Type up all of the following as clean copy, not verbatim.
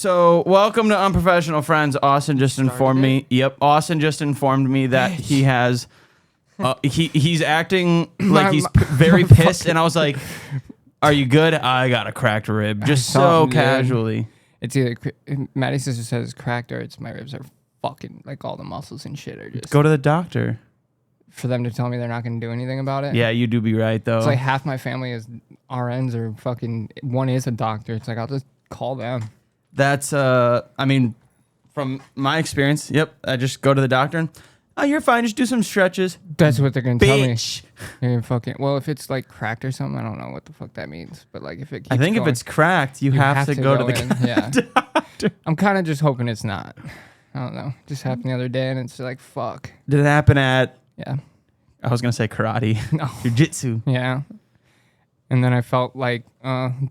So, welcome to Unprofessional Friends. Austin just informed me. Yep, Austin just informed me that he has. He's acting like he's very pissed, and I was like, "Are you good?" I got a cracked rib, just so casually. It's either Maddie's sister says it's cracked or it's my ribs are fucking like all the muscles and shit are just. Go to the doctor. For them to tell me they're not going to do anything about it. Yeah, you do be right though. It's like half my family is RNs or fucking one is a doctor. It's like I'll just call them. That's I mean, from my experience, yep. I just go to the doctor and you're fine. Just do some stretches. That's what they're gonna tell me. You're fucking. Well, if it's like cracked or something, I don't know what the fuck that means. But like, if it keeps I think going, if it's cracked, you have to go to the doctor. I'm kind of just hoping it's not. I don't know. Just happened the other day, and it's like fuck. Did it happen at? Yeah. I was gonna say karate. No. Jiu-jitsu. Yeah. And then I felt like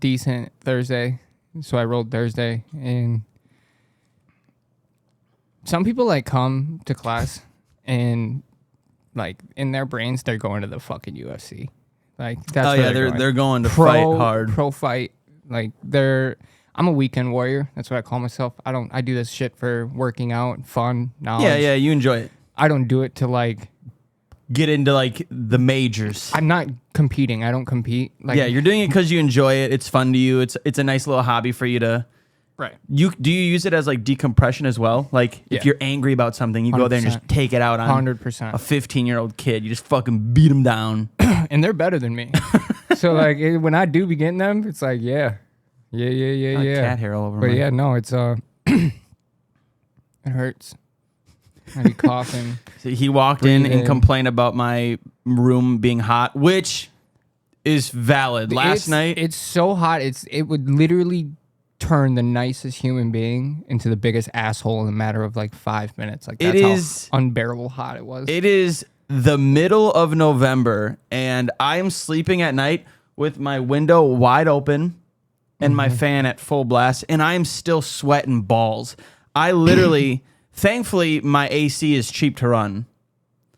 decent Thursday, so I rolled Thursday, and some people like come to class and like in their brains they're going to the fucking UFC. Like that's they're going to fight hard. Pro fight. Like I'm a weekend warrior. That's what I call myself. I do this shit for working out, fun, knowledge. Yeah, you enjoy it. I don't do it to like get into like the majors. I'm not competing. I don't compete. Like, yeah, you're doing it because you enjoy it. It's fun to you. It's a nice little hobby for you to. Right. Do you use it as like decompression as well? Like if you're angry about something, you go there and just take it out on 100%. a 15-year-old kid. You just fucking beat them down. And they're better than me. So like when I do be getting them, it's like yeah. Cat hair all over. But yeah, no, it's it hurts. I be coughing. So he walked in and complained about my room being hot, which is valid. Last night, it's so hot. It would literally turn the nicest human being into the biggest asshole in a matter of like 5 minutes. Like that's how unbearable hot it was. It is the middle of November, and I'm sleeping at night with my window wide open and my fan at full blast, and I'm still sweating balls. I literally, thankfully, my AC is cheap to run.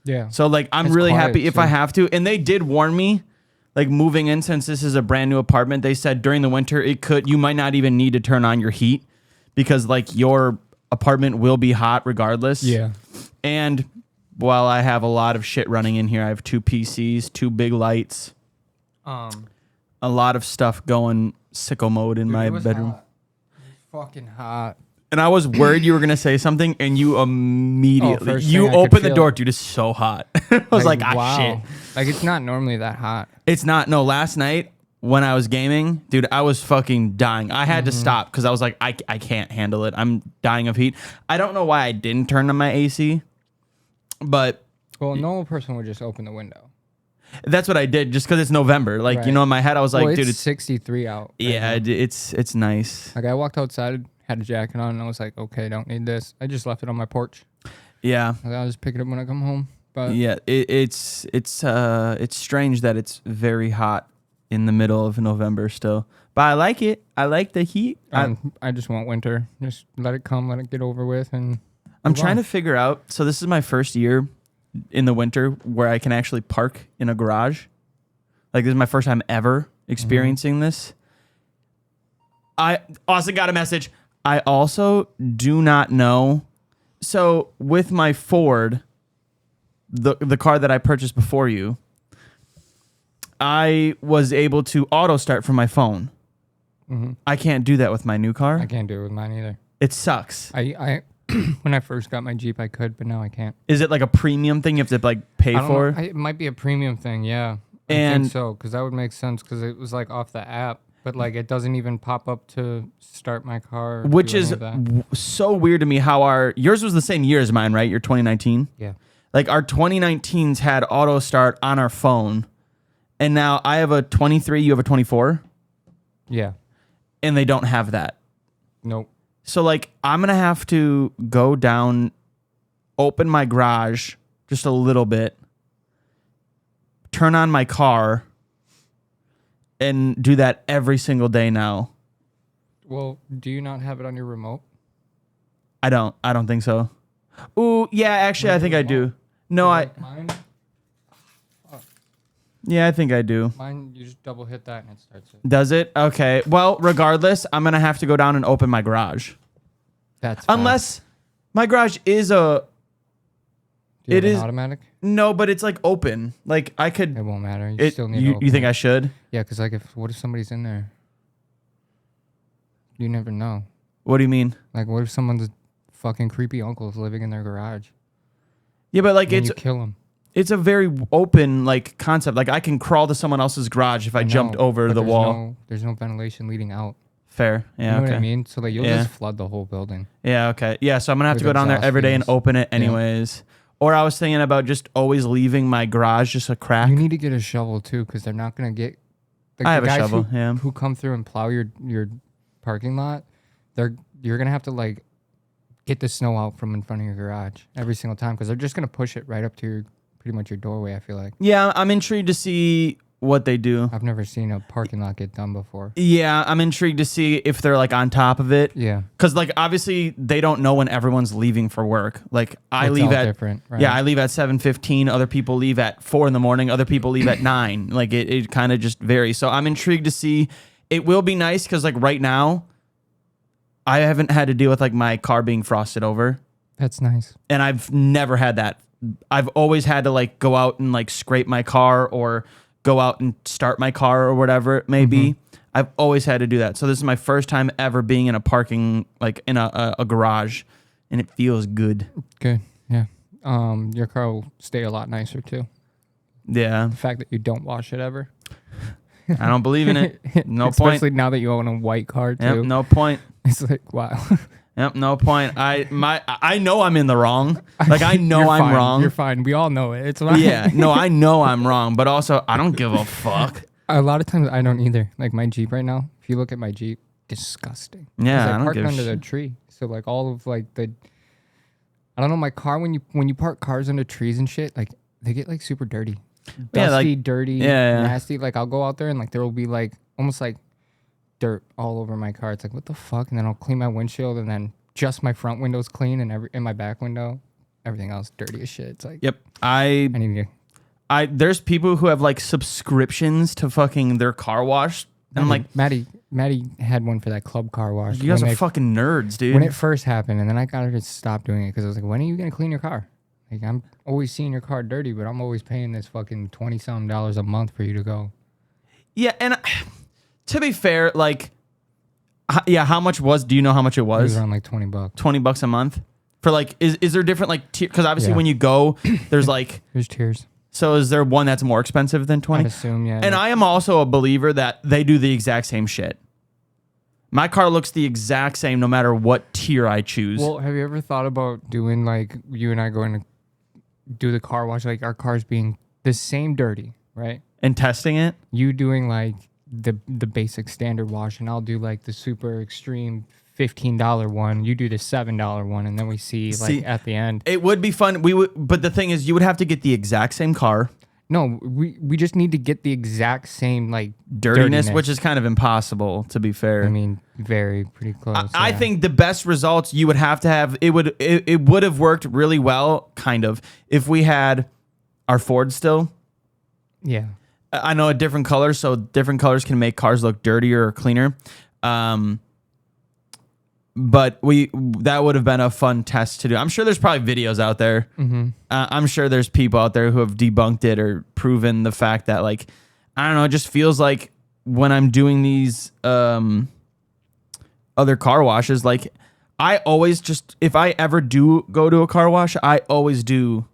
Yeah. So like, I'm really happy if I have to. And they did warn me, like moving in, since this is a brand new apartment, they said during the winter you might not even need to turn on your heat because like your apartment will be hot regardless. Yeah. And while I have a lot of shit running in here, I have 2 PCs, 2 big lights, a lot of stuff going sicko mode in my bedroom. Hot. It was fucking hot. And I was worried you were going to say something, and you immediately, you opened the door, dude, it's so hot. I was like, wow. Shit. Like, it's not normally that hot. It's not. No, last night when I was gaming, dude, I was fucking dying. I had to stop because I was like, I can't handle it. I'm dying of heat. I don't know why I didn't turn on my AC, but. Well, a normal person would just open the window. That's what I did just because it's November. Like, right. You know, in my head, I was like, dude, it's 63 out. Right yeah, now. It's nice. Like, I walked outside, had a jacket on, and I was like, okay, don't need this. I just left it on my porch. Yeah. I'll just pick it up when I come home. But yeah, it's strange that it's very hot in the middle of November still. But I like it. I like the heat. I just want winter. Just let it come, let it get over with. And I'm trying to figure out. So this is my first year in the winter where I can actually park in a garage. Like, this is my first time ever experiencing this. I also got a message. I also do not know. So with my Ford, the car that I purchased before you, I was able to auto start from my phone. I can't do that with my new car. I can't do it with mine either. It sucks. I when I first got my Jeep, I could, but now I can't. Is it like a premium thing you have to like pay for? It might be a premium thing, yeah. I think so, because that would make sense, because it was like off the app, but like it doesn't even pop up to start my car. Which is so weird to me how yours was the same year as mine, right? Your 2019? Yeah. Like our 2019s had auto start on our phone, and now I have a 23, you have a 24? Yeah. And they don't have that. Nope. So, like, I'm going to have to go down, open my garage just a little bit, turn on my car, and do that every single day now. Well, do you not have it on your remote? I don't think so. Ooh, yeah, actually, I think I do. No, Mine? Yeah, I think I do. Mine, you just double hit that and it starts it. Does it? Okay. Well, regardless, I'm going to have to go down and open my garage. That's unless my garage is a. Do you it have is an automatic. No, but it's like open. Like I could. It won't matter. You still need. You think I should? Yeah, because like what if somebody's in there? You never know. What do you mean? Like what if someone's fucking creepy uncle's living in their garage? Yeah, but like you kill them. It's a very open like concept. Like I can crawl to someone else's garage if I jumped over the wall. There's no ventilation leading out. Fair. Yeah. You know okay. what I mean? So like you'll just flood the whole building. Yeah. Okay. Yeah. So I'm gonna have to With go down there every day and exhaust open it anyways. Or I was thinking about just always leaving my garage just a crack. You need to get a shovel too, because they're not gonna get. Like, I have a shovel. Who come through and plow your parking lot? You're gonna have to like get the snow out from in front of your garage every single time, because they're just gonna push it right up to pretty much your doorway. I feel like. Yeah, I'm intrigued to see what they do. I've never seen a parking lot get done before. Yeah, I'm intrigued to see if they're like on top of it. Yeah. Because like obviously they don't know when everyone's leaving for work. Like I leave at different, right? Yeah, I leave at 7:15. Other people leave at 4 a.m. Other people leave at 9. Like it kind of just varies. So I'm intrigued to see. It will be nice because like right now, I haven't had to deal with like my car being frosted over. That's nice. And I've never had that. I've always had to like go out and like scrape my car or go out and start my car or whatever it may be. I've always had to do that. So this is my first time ever being in a parking, like in a garage, and it feels good. Good. Yeah. Your car will stay a lot nicer too. Yeah. The fact that you don't wash it ever. I don't believe in it. No Especially point. Especially now that you own a white car too. Yep, no point. It's like, wow. Yep, no point. I know I'm in the wrong. Like I know You're I'm fine. wrong. You're fine. We all know it. It's fine. Yeah, no, I know I'm wrong, but also I don't give a fuck. A lot of times I don't either. Like my Jeep right now, if you look at my Jeep, disgusting. Yeah, I don't parked give a under the tree. So like all of like I don't know, my car when you park cars under trees and shit, like they get like super dirty. Dusty, dirty, nasty. Like I'll go out there and like there will be like almost like dirt all over my car. It's like, what the fuck? And then I'll clean my windshield, and then just my front window's clean, and in my back window, everything else dirty as shit. It's like, yep. I need to. There's people who have like subscriptions to fucking their car wash. And I'm like, Maddie had one for that club car wash. You guys are fucking nerds, dude. When it first happened, and then I got her to stop doing it because I was like, when are you gonna clean your car? Like I'm always seeing your car dirty, but I'm always paying this fucking $20-something a month for you to go. Yeah, and to be fair, like, how much do you know how much it was? It was around like $20. $20 a month for like, is there different like tier? Because obviously when you go, there's like there's tiers. So is there one that's more expensive than 20? I'd assume, yeah. And I am also a believer that they do the exact same shit. My car looks the exact same no matter what tier I choose. Well, have you ever thought about doing like you and I going to do the car wash, like our cars being the same dirty, right? And testing it? You doing like the basic standard wash, and I'll do like the super extreme $15 one. You do the $7 one, and then we see like at the end. It would be fun. But the thing is, you would have to get the exact same car. No, we just need to get the exact same like dirtiness, which is kind of impossible, to be fair. I mean, pretty close. I think the best results you would have to have, it would have worked really well, kind of, if we had our Ford still. Yeah. I know a different color, so different colors can make cars look dirtier or cleaner. But that would have been a fun test to do. I'm sure there's probably videos out there. Mm-hmm. I'm sure there's people out there who have debunked it or proven the fact that, like, I don't know, it just feels like when I'm doing these other car washes, like, I always just, if I ever do go to a car wash, I always do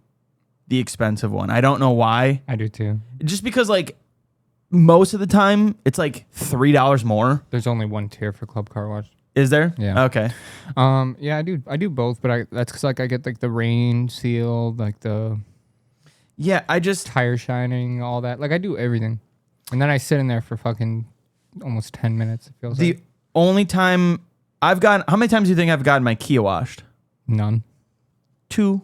the expensive one. I don't know why. I do too. Just because, like, most of the time, it's like $3 more. There's only one tier for club car wash. Is there? Yeah. Okay. Yeah, I do both, but that's because like I get like the rain sealed, like the tire shining, all that. Like I do everything, and then I sit in there for fucking almost 10 minutes. It feels like. The only time I've gotten, how many times do you think I've gotten my Kia washed? None. 2.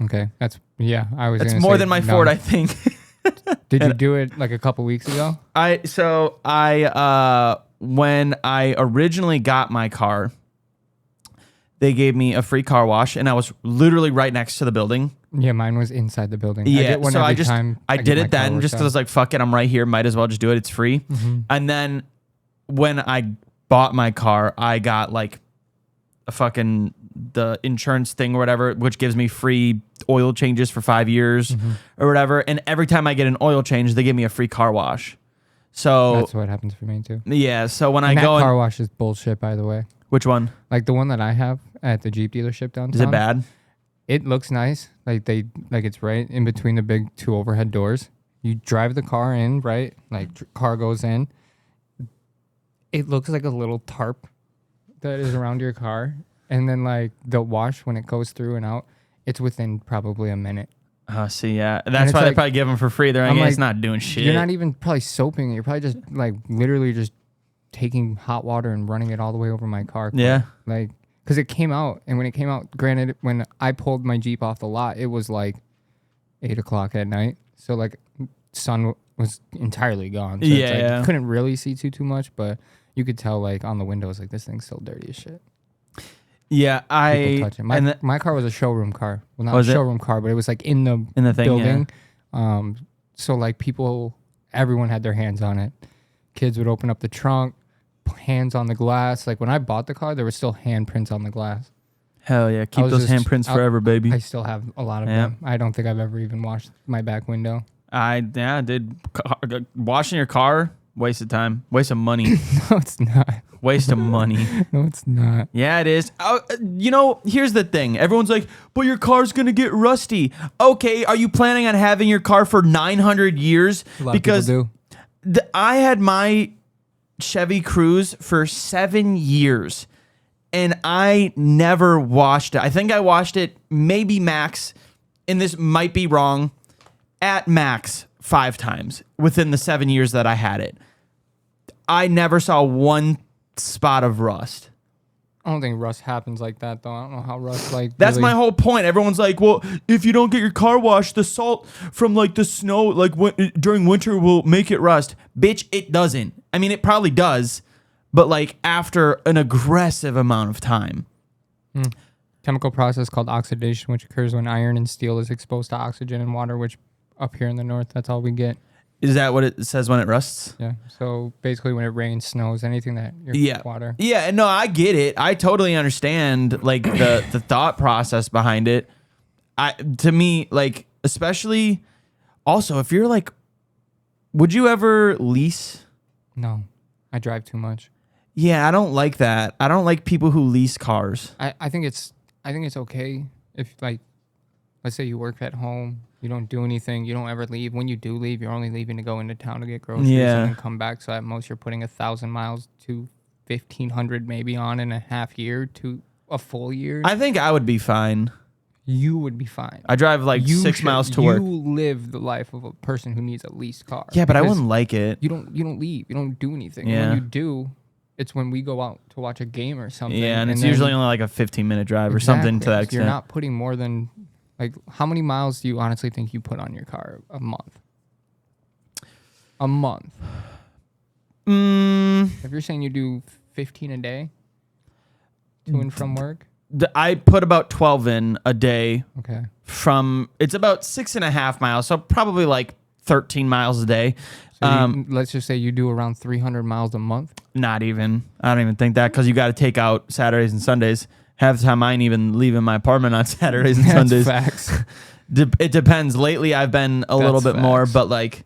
Okay, that's more than my Ford, I think. Did you do it like a couple weeks ago? When I originally got my car, they gave me a free car wash, and I was literally right next to the building. Yeah, mine was inside the building. Yeah, I get one so every time I did it then just because I was like, fuck it, I'm right here. Might as well just do it. It's free. Mm-hmm. And then when I bought my car, I got like a fucking the insurance thing or whatever, which gives me free oil changes for 5 years or whatever. And every time I get an oil change, they give me a free car wash. So that's what happens for me too. Yeah. So when and I that go, car wash is bullshit, by the way. Which one? Like the one that I have at the Jeep dealership downtown. Is it bad? It looks nice. Like it's right in between the big 2 overhead doors. You drive the car in, right? Like car goes in. It looks like a little tarp that is around your car. And then like the wash, when it goes through and out, it's within probably a minute. See, yeah. That's why they probably give them for free. They're like, it's not doing shit. You're not even probably soaping it. You're probably just like literally just taking hot water and running it all the way over my car. Yeah. Like, because it came out. And when it came out, granted, when I pulled my Jeep off the lot, it was like 8 o'clock at night. So like sun was entirely gone. So you couldn't really see too much, but you could tell like on the windows, like this thing's still dirty as shit. Yeah, touch it. My car was a showroom car. Well, not a showroom car, but it was like in the thing, building. Yeah. So like everyone had their hands on it. Kids would open up the trunk, hands on the glass. Like when I bought the car, there were still handprints on the glass. Hell yeah, keep those handprints forever, baby. I still have a lot of them. I don't think I've ever even washed my back window. I did. Washing your car, waste of time, waste of money. No, it's not. Waste of money. No, it's not. Yeah, it is. Here's the thing. Everyone's like, but your car's going to get rusty. Okay, are you planning on having your car for 900 years? A lot of people do. I had my Chevy Cruze for 7 years, and I never washed it. I think I washed it maybe max, and this might be wrong, at max 5 times within the 7 years that I had it. I never saw one spot of rust. I don't think rust happens like that, though. I don't know how rust That's my whole point. Everyone's like, well, if you don't get your car washed, the salt from like the snow, like during winter, will make it rust. Bitch, it doesn't. I mean, it probably does, but like after an aggressive amount of time. Chemical process called oxidation, which occurs when iron and steel is exposed to oxygen and water, which up here in the north, that's all we get. Is that what it says when it rusts? Yeah. So basically when it rains, snows, anything that water. Yeah, no, I get it. I totally understand like the thought process behind it. To me, like, especially also if you're like, would you ever lease? No. I drive too much. Yeah, I don't like that. I don't like people who lease cars. I think it's okay if like, let's say you work at home. You don't do anything. You don't ever leave. When you do leave, you're only leaving to go into town to get groceries and then come back. So at most, you're putting 1,000 miles to 1,500 maybe on in a half year to a full year. I think I would be fine. You would be fine. I drive like 6 miles to work. You live the life of a person who needs a leased car. Yeah, but I wouldn't like it. You don't leave. You don't do anything. Yeah. When you do, it's when we go out to watch a game or something. Yeah, and it's usually only like a 15-minute drive or something to that extent. You're not putting more than... Like, how many miles do you honestly think you put on your car a month? A month. If you're saying you do 15 a day to and from work? I put about 12 in a day. Okay. It's about 6.5 miles, so probably like 13 miles a day. So let's just say you do around 300 miles a month? Not even. I don't even think that because you got to take out Saturdays and Sundays. Half the time I ain't even leaving my apartment on Saturdays and Sundays. Facts. It depends. Lately I've been a little bit more, but like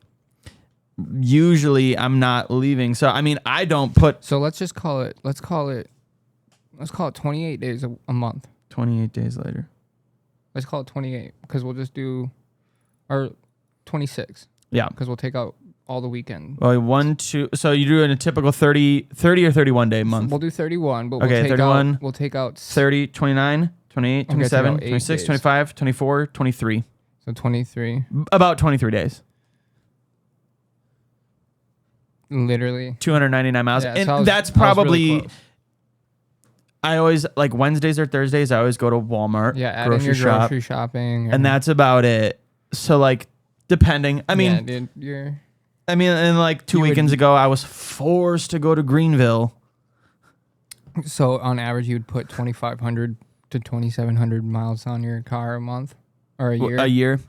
usually I'm not leaving. So I mean I don't put. So let's call it 28 days a month. 28 days later. Let's call it 28 because we'll just do, or 26. Yeah. Because we'll take out all the weekend. Well, 1, 2. So you do in a typical 30 or 31 day month. We'll do 31, but okay, 31. We'll take out 30, 29, 28, 27, 26, days. 25, 24, 23. So 23. About 23 days. Literally. 299 miles. Yeah, and so that's probably... Really I always, like Wednesdays or Thursdays, I always go to Walmart. Yeah, add in your grocery shopping. And that's about it. So like, depending. I mean... Yeah, dude, and like 2 weekends ago, I was forced to go to Greenville. So on average, you would put 2,500 to 2,700 miles on your car a month or a year? A year.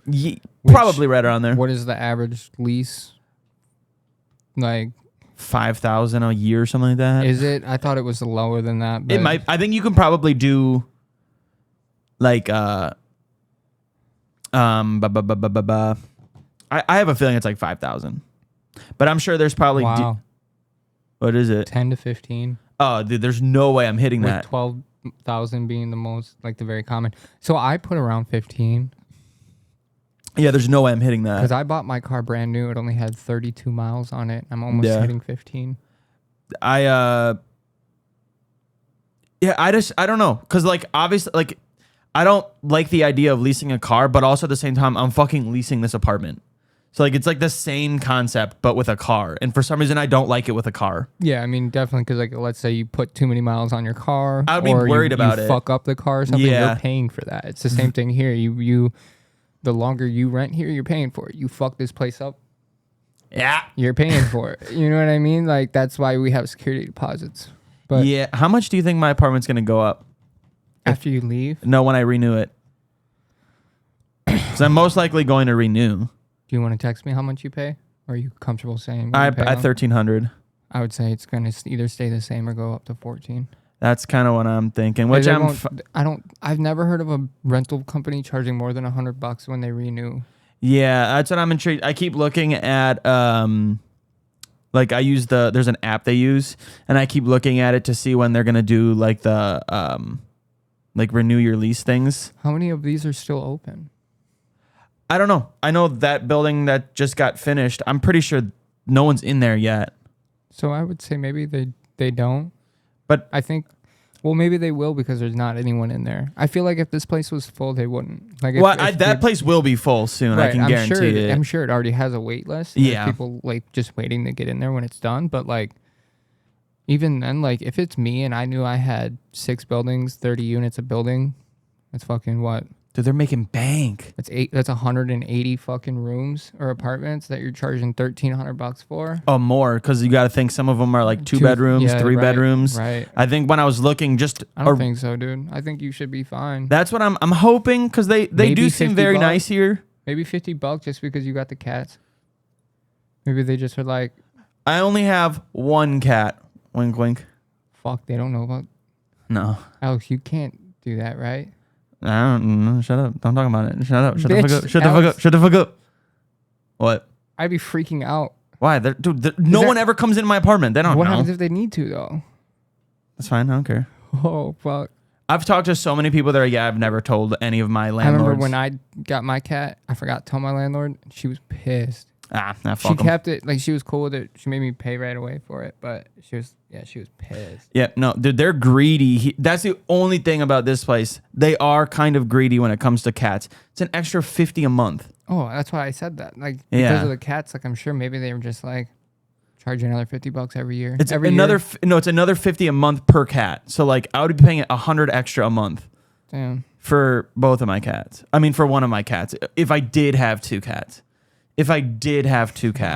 Probably right around there. What is the average lease? Like 5,000 a year or something like that. Is it? I thought it was lower than that. It might. I think you can probably do like I have a feeling it's like 5,000, but I'm sure there's probably wow. What is it? 10 to 15. Oh, dude, there's no way I'm hitting with that. 12,000 being the most, like the very common. So I put around 15. Yeah, there's no way I'm hitting that. Because I bought my car brand new. It only had 32 miles on it. I'm almost hitting 15. I don't know. Because, like, obviously, like, I don't like the idea of leasing a car, but also at the same time, I'm fucking leasing this apartment. So, like, it's like the same concept, but with a car. And for some reason, I don't like it with a car. Yeah, I mean, definitely, because, like, let's say you put too many miles on your car. I would be worried about it. Fuck up the car or something, you're paying for that. It's the same thing here. The longer you rent here, you're paying for it. You fuck this place up. Yeah. You're paying for it. You know what I mean? Like, that's why we have security deposits. But yeah. How much do you think my apartment's going to go up? After you leave? No, when I renew it. Because I'm most likely going to renew. Do you want to text me how much you pay? Or are you comfortable saying? I 1,300. I would say it's going to either stay the same or go up to 14. That's kind of what I'm thinking. Which I've never heard of a rental company charging more than $100 when they renew. Yeah, that's what I'm intrigued. I keep looking at like there's an app they use, and I keep looking at it to see when they're gonna do like the like renew your lease things. How many of these are still open? I don't know. I know that building that just got finished, I'm pretty sure no one's in there yet. So I would say maybe they don't. But I think, well, maybe they will because there's not anyone in there. I feel like if this place was full, they wouldn't. Like, that place will be full soon. Right, I can guarantee it. I'm sure it already has a wait list. Yeah. People like just waiting to get in there when it's done. But like, even then, like if it's me and I knew I had 6 buildings, 30 units a building, that's fucking what? Dude, they're making bank. That's 180 fucking rooms or apartments that you're charging $1,300 for. Oh, more, because you got to think some of them are like 2 bedrooms, 3 bedrooms. Right. I think when I was looking, I don't think so, dude. I think you should be fine. That's what I'm hoping, because they do seem very nice here. Maybe $50 just because you got the cats. Maybe they just are like, I only have 1 cat. Wink, wink. Fuck, they don't know about. No. Alex, you can't do that, right? I don't know. Shut up. Don't talk about it. Shut up. Shut the fuck up. Shut the fuck up. Shut the fuck up. What? I'd be freaking out. Why? No one ever comes into my apartment. They don't know. What happens if they need to, though? That's fine. I don't care. Oh, fuck. I've talked to so many people that are, I've never told any of my landlords. I remember when I got my cat, I forgot to tell my landlord. She was pissed. Fuck she kept it, like she was cool with it. She made me pay right away for it, but she was pissed. Yeah, no, dude, they're greedy. That's the only thing about this place. They are kind of greedy when it comes to cats. It's an extra $50 a month. Oh, that's why I said that. Like because of the cats, like I'm sure maybe they were just like charging another $50 every year. It's another $50 a month per cat. So like I would be paying $100 extra a month. Damn. For both of my cats. I mean, for one of my cats. If I did have 2 cats. I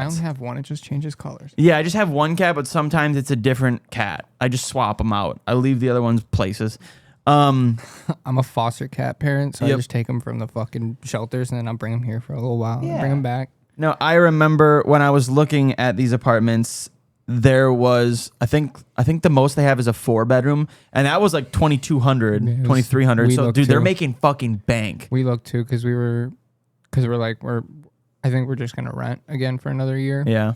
only have one. It just changes colors. Yeah, I just have 1 cat, but sometimes it's a different cat. I just swap them out. I leave the other ones places. I'm a foster cat parent, so I just take them from the fucking shelters and then I'll bring them here for a little while and bring them back. No, I remember when I was looking at these apartments, there was, I think the most they have is a 4-bedroom, and that was like $2,200, $2,300. So, dude, they're making fucking bank. We looked too because I think we're just gonna rent again for another year. Yeah.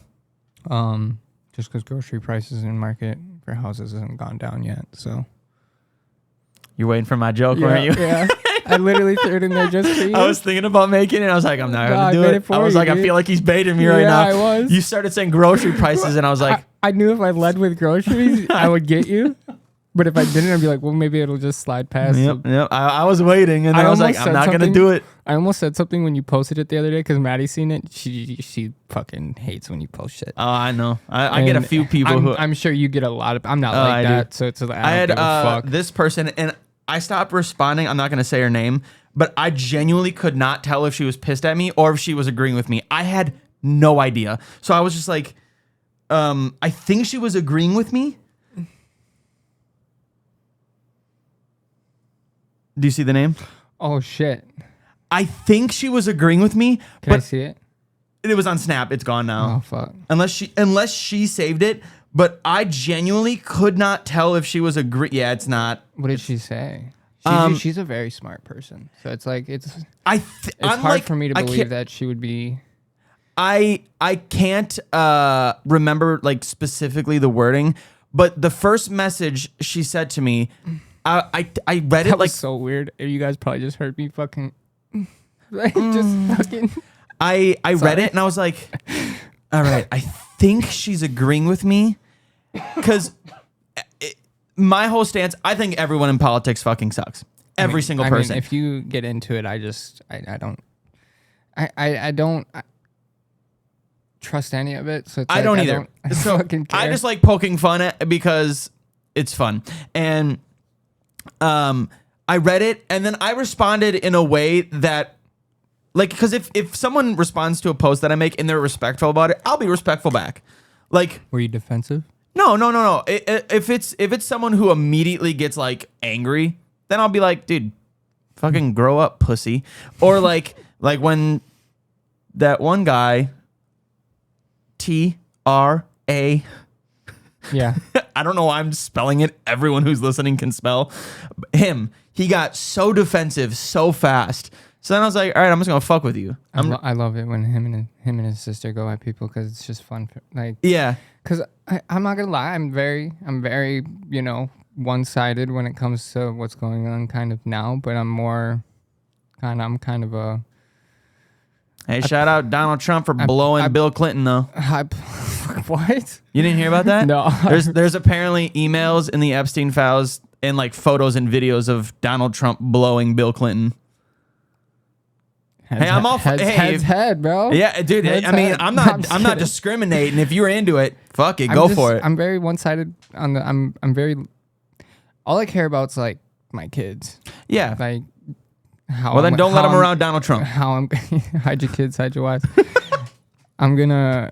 Just because grocery prices in market for houses hasn't gone down yet. So. You're waiting for my joke, weren't you? Yeah. I literally threw it in there just for you. I was thinking about making it. I was like, I'm not gonna do it. I was like, I feel like he's baiting me right now. I was. You started saying grocery prices, and I was like, I knew if I led with groceries, I would get you. But if I didn't, I'd be like, well, maybe it'll just slide past. Yep. I was waiting, and I was like, I'm not going to do it. I almost said something when you posted it the other day because Maddie's seen it. She fucking hates when you post shit. Oh, I know. I get a few people I'm sure you get a lot of... I'm not like that, do. So it's like, I don't give a fuck. This person, and I stopped responding. I'm not going to say her name, but I genuinely could not tell if she was pissed at me or if she was agreeing with me. I had no idea. So I was just like, I think she was agreeing with me. Do you see the name? Oh, shit. I think she was agreeing with me. Can I see it? It was on Snap. It's gone now. Oh, fuck. Unless she saved it. But I genuinely could not tell if she was agreeing. Yeah, it's not. What did she say? She's a very smart person. So it's like it's I'm hard like, for me to believe that she would be. I can't remember like specifically the wording, but the first message she said to me, I read it That was like so weird. You guys probably just heard me fucking like just fucking. I read it and I was like, all right, I think she's agreeing with me because my whole stance, I think everyone in politics fucking sucks. Every single person. I mean, if you get into it, I don't trust any of it. So it's I don't either. I just like poking fun at because it's fun. And I read it and then I responded in a way that, like, because if someone responds to a post that I make and they're respectful about it, I'll be respectful back. Like, were you defensive? No. If it's someone who immediately gets like angry, then I'll be like, dude, fucking grow up, pussy. Or like when that one guy, TRA. Yeah. I don't know why I'm spelling it. Everyone who's listening can spell him. He got so defensive so fast. So then I was like, all right, I'm just gonna fuck with you. I love it when him and his sister go at people because it's just fun. Yeah. Because I'm not gonna lie, I'm very one-sided when it comes to what's going on kind of now. But I'm kind of a. Hey, shout out Donald Trump for blowing Bill Clinton though. What? You didn't hear about that? No. There's apparently emails in the Epstein files and like photos and videos of Donald Trump blowing Bill Clinton. Hey, I'm all head, bro. Yeah, dude. I mean, I'm not discriminating. If you're into it, fuck it, go for it. I'm very one-sided on the. I'm very. All I care about is like my kids. Yeah. Like how. Well, then don't let them around Donald Trump. How I'm hide your kids, hide your wives. I'm gonna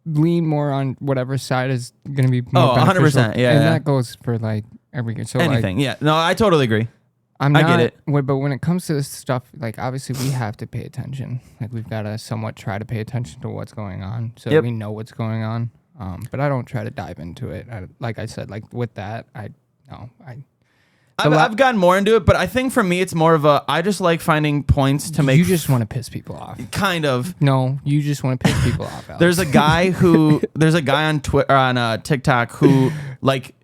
lean more on whatever side is gonna be more 100%. Yeah, and that goes for like every year. So anything. Yeah. No, I totally agree. I get it. But when it comes to this stuff, like obviously we have to pay attention. Like we've got to somewhat try to pay attention to what's going on, so that we know what's going on. But I don't try to dive into it. Like I said, like with that, I've gotten more into it, but I think for me it's more of I just like finding points to make. You just want to piss people off. Kind of. No, you just want to piss people off. Alex. There's a guy on Twitter on TikTok who like.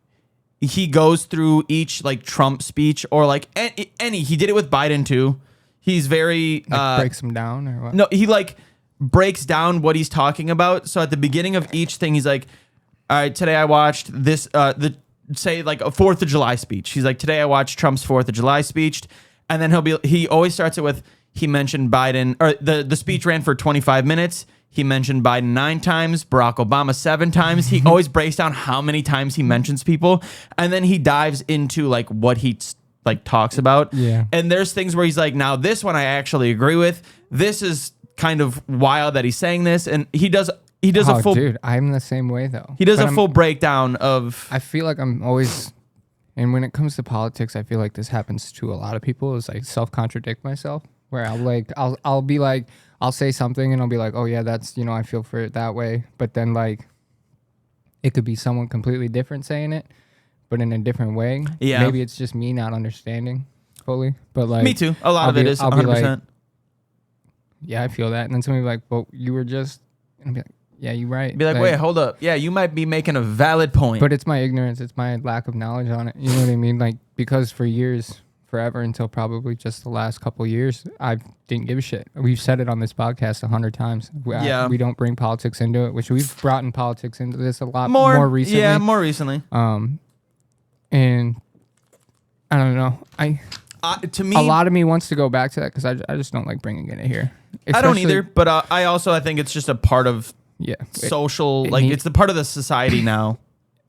He goes through each like Trump speech or like any. He did it with Biden too. He's very breaks him down or what? No, he like breaks down what he's talking about. So at the beginning of each thing, he's like, "All right, today I watched this." Say like a 4th of July speech. He's like, "Today I watched Trump's 4th of July speech," and then he always starts it with he mentioned Biden or the speech ran for 25 minutes. He mentioned Biden 9 times, Barack Obama 7 times. He always breaks down how many times he mentions people. And then he dives into like what he like talks about. Yeah. And there's things where he's like, now this one I actually agree with. This is kind of wild that he's saying this. And he does a full. Dude, I'm the same way though. He does a full breakdown of. I feel like I'm always. And when it comes to politics, I feel like this happens to a lot of people is like self-contradict myself. Where I'll be like, I'll say something and I'll be like, oh yeah, that's, I feel for it that way. But then like, it could be someone completely different saying it, but in a different way. Yeah. Maybe it's just me not understanding fully. But like, me too. A lot of it is 100%. I'll be like, yeah, I feel that. And then somebody will be like, well, you were just, and I'll be like, yeah, you're right. Be like, wait, hold up. Yeah, you might be making a valid point. But it's my ignorance. It's my lack of knowledge on it. You know what I mean? Like, because for years, forever until probably just the last couple of years, I didn't give a shit. We've said it on this podcast 100 times. We don't bring politics into it, which we've brought in politics into this a lot more recently. Yeah, more recently. And I don't know. To me, a lot of me wants to go back to that because I just don't like bringing it here. I don't either, but I think it's just a part of social, it's the part of the society now.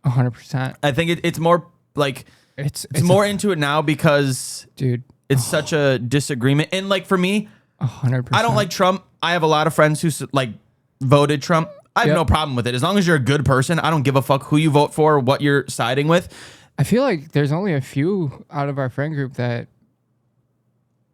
100%. I think it's more like it's more into it now because dude, it's such a disagreement. And like for me, 100%. I don't like Trump. I have a lot of friends who like voted Trump. I have no problem with it as long as you're a good person. I don't give a fuck who you vote for, or what you're siding with. I feel like there's only a few out of our friend group that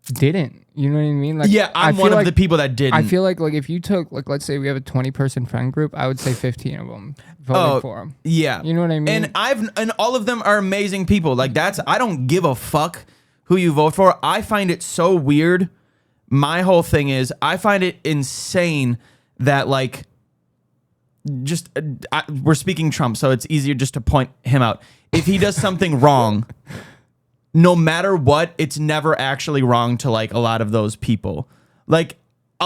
didn't. You know what I mean? Like, yeah, I'm one of the people that didn't. I feel like if you took, like, let's say we have a 20-person friend group, I would say 15 of them voted for him. Yeah. You know what I mean? And all of them are amazing people. Like, I don't give a fuck who you vote for. I find it so weird. My whole thing is, I find it insane that, like, we're speaking Trump, so it's easier just to point him out. If he does something wrong, no matter what, it's never actually wrong to, like, a lot of those people. Like,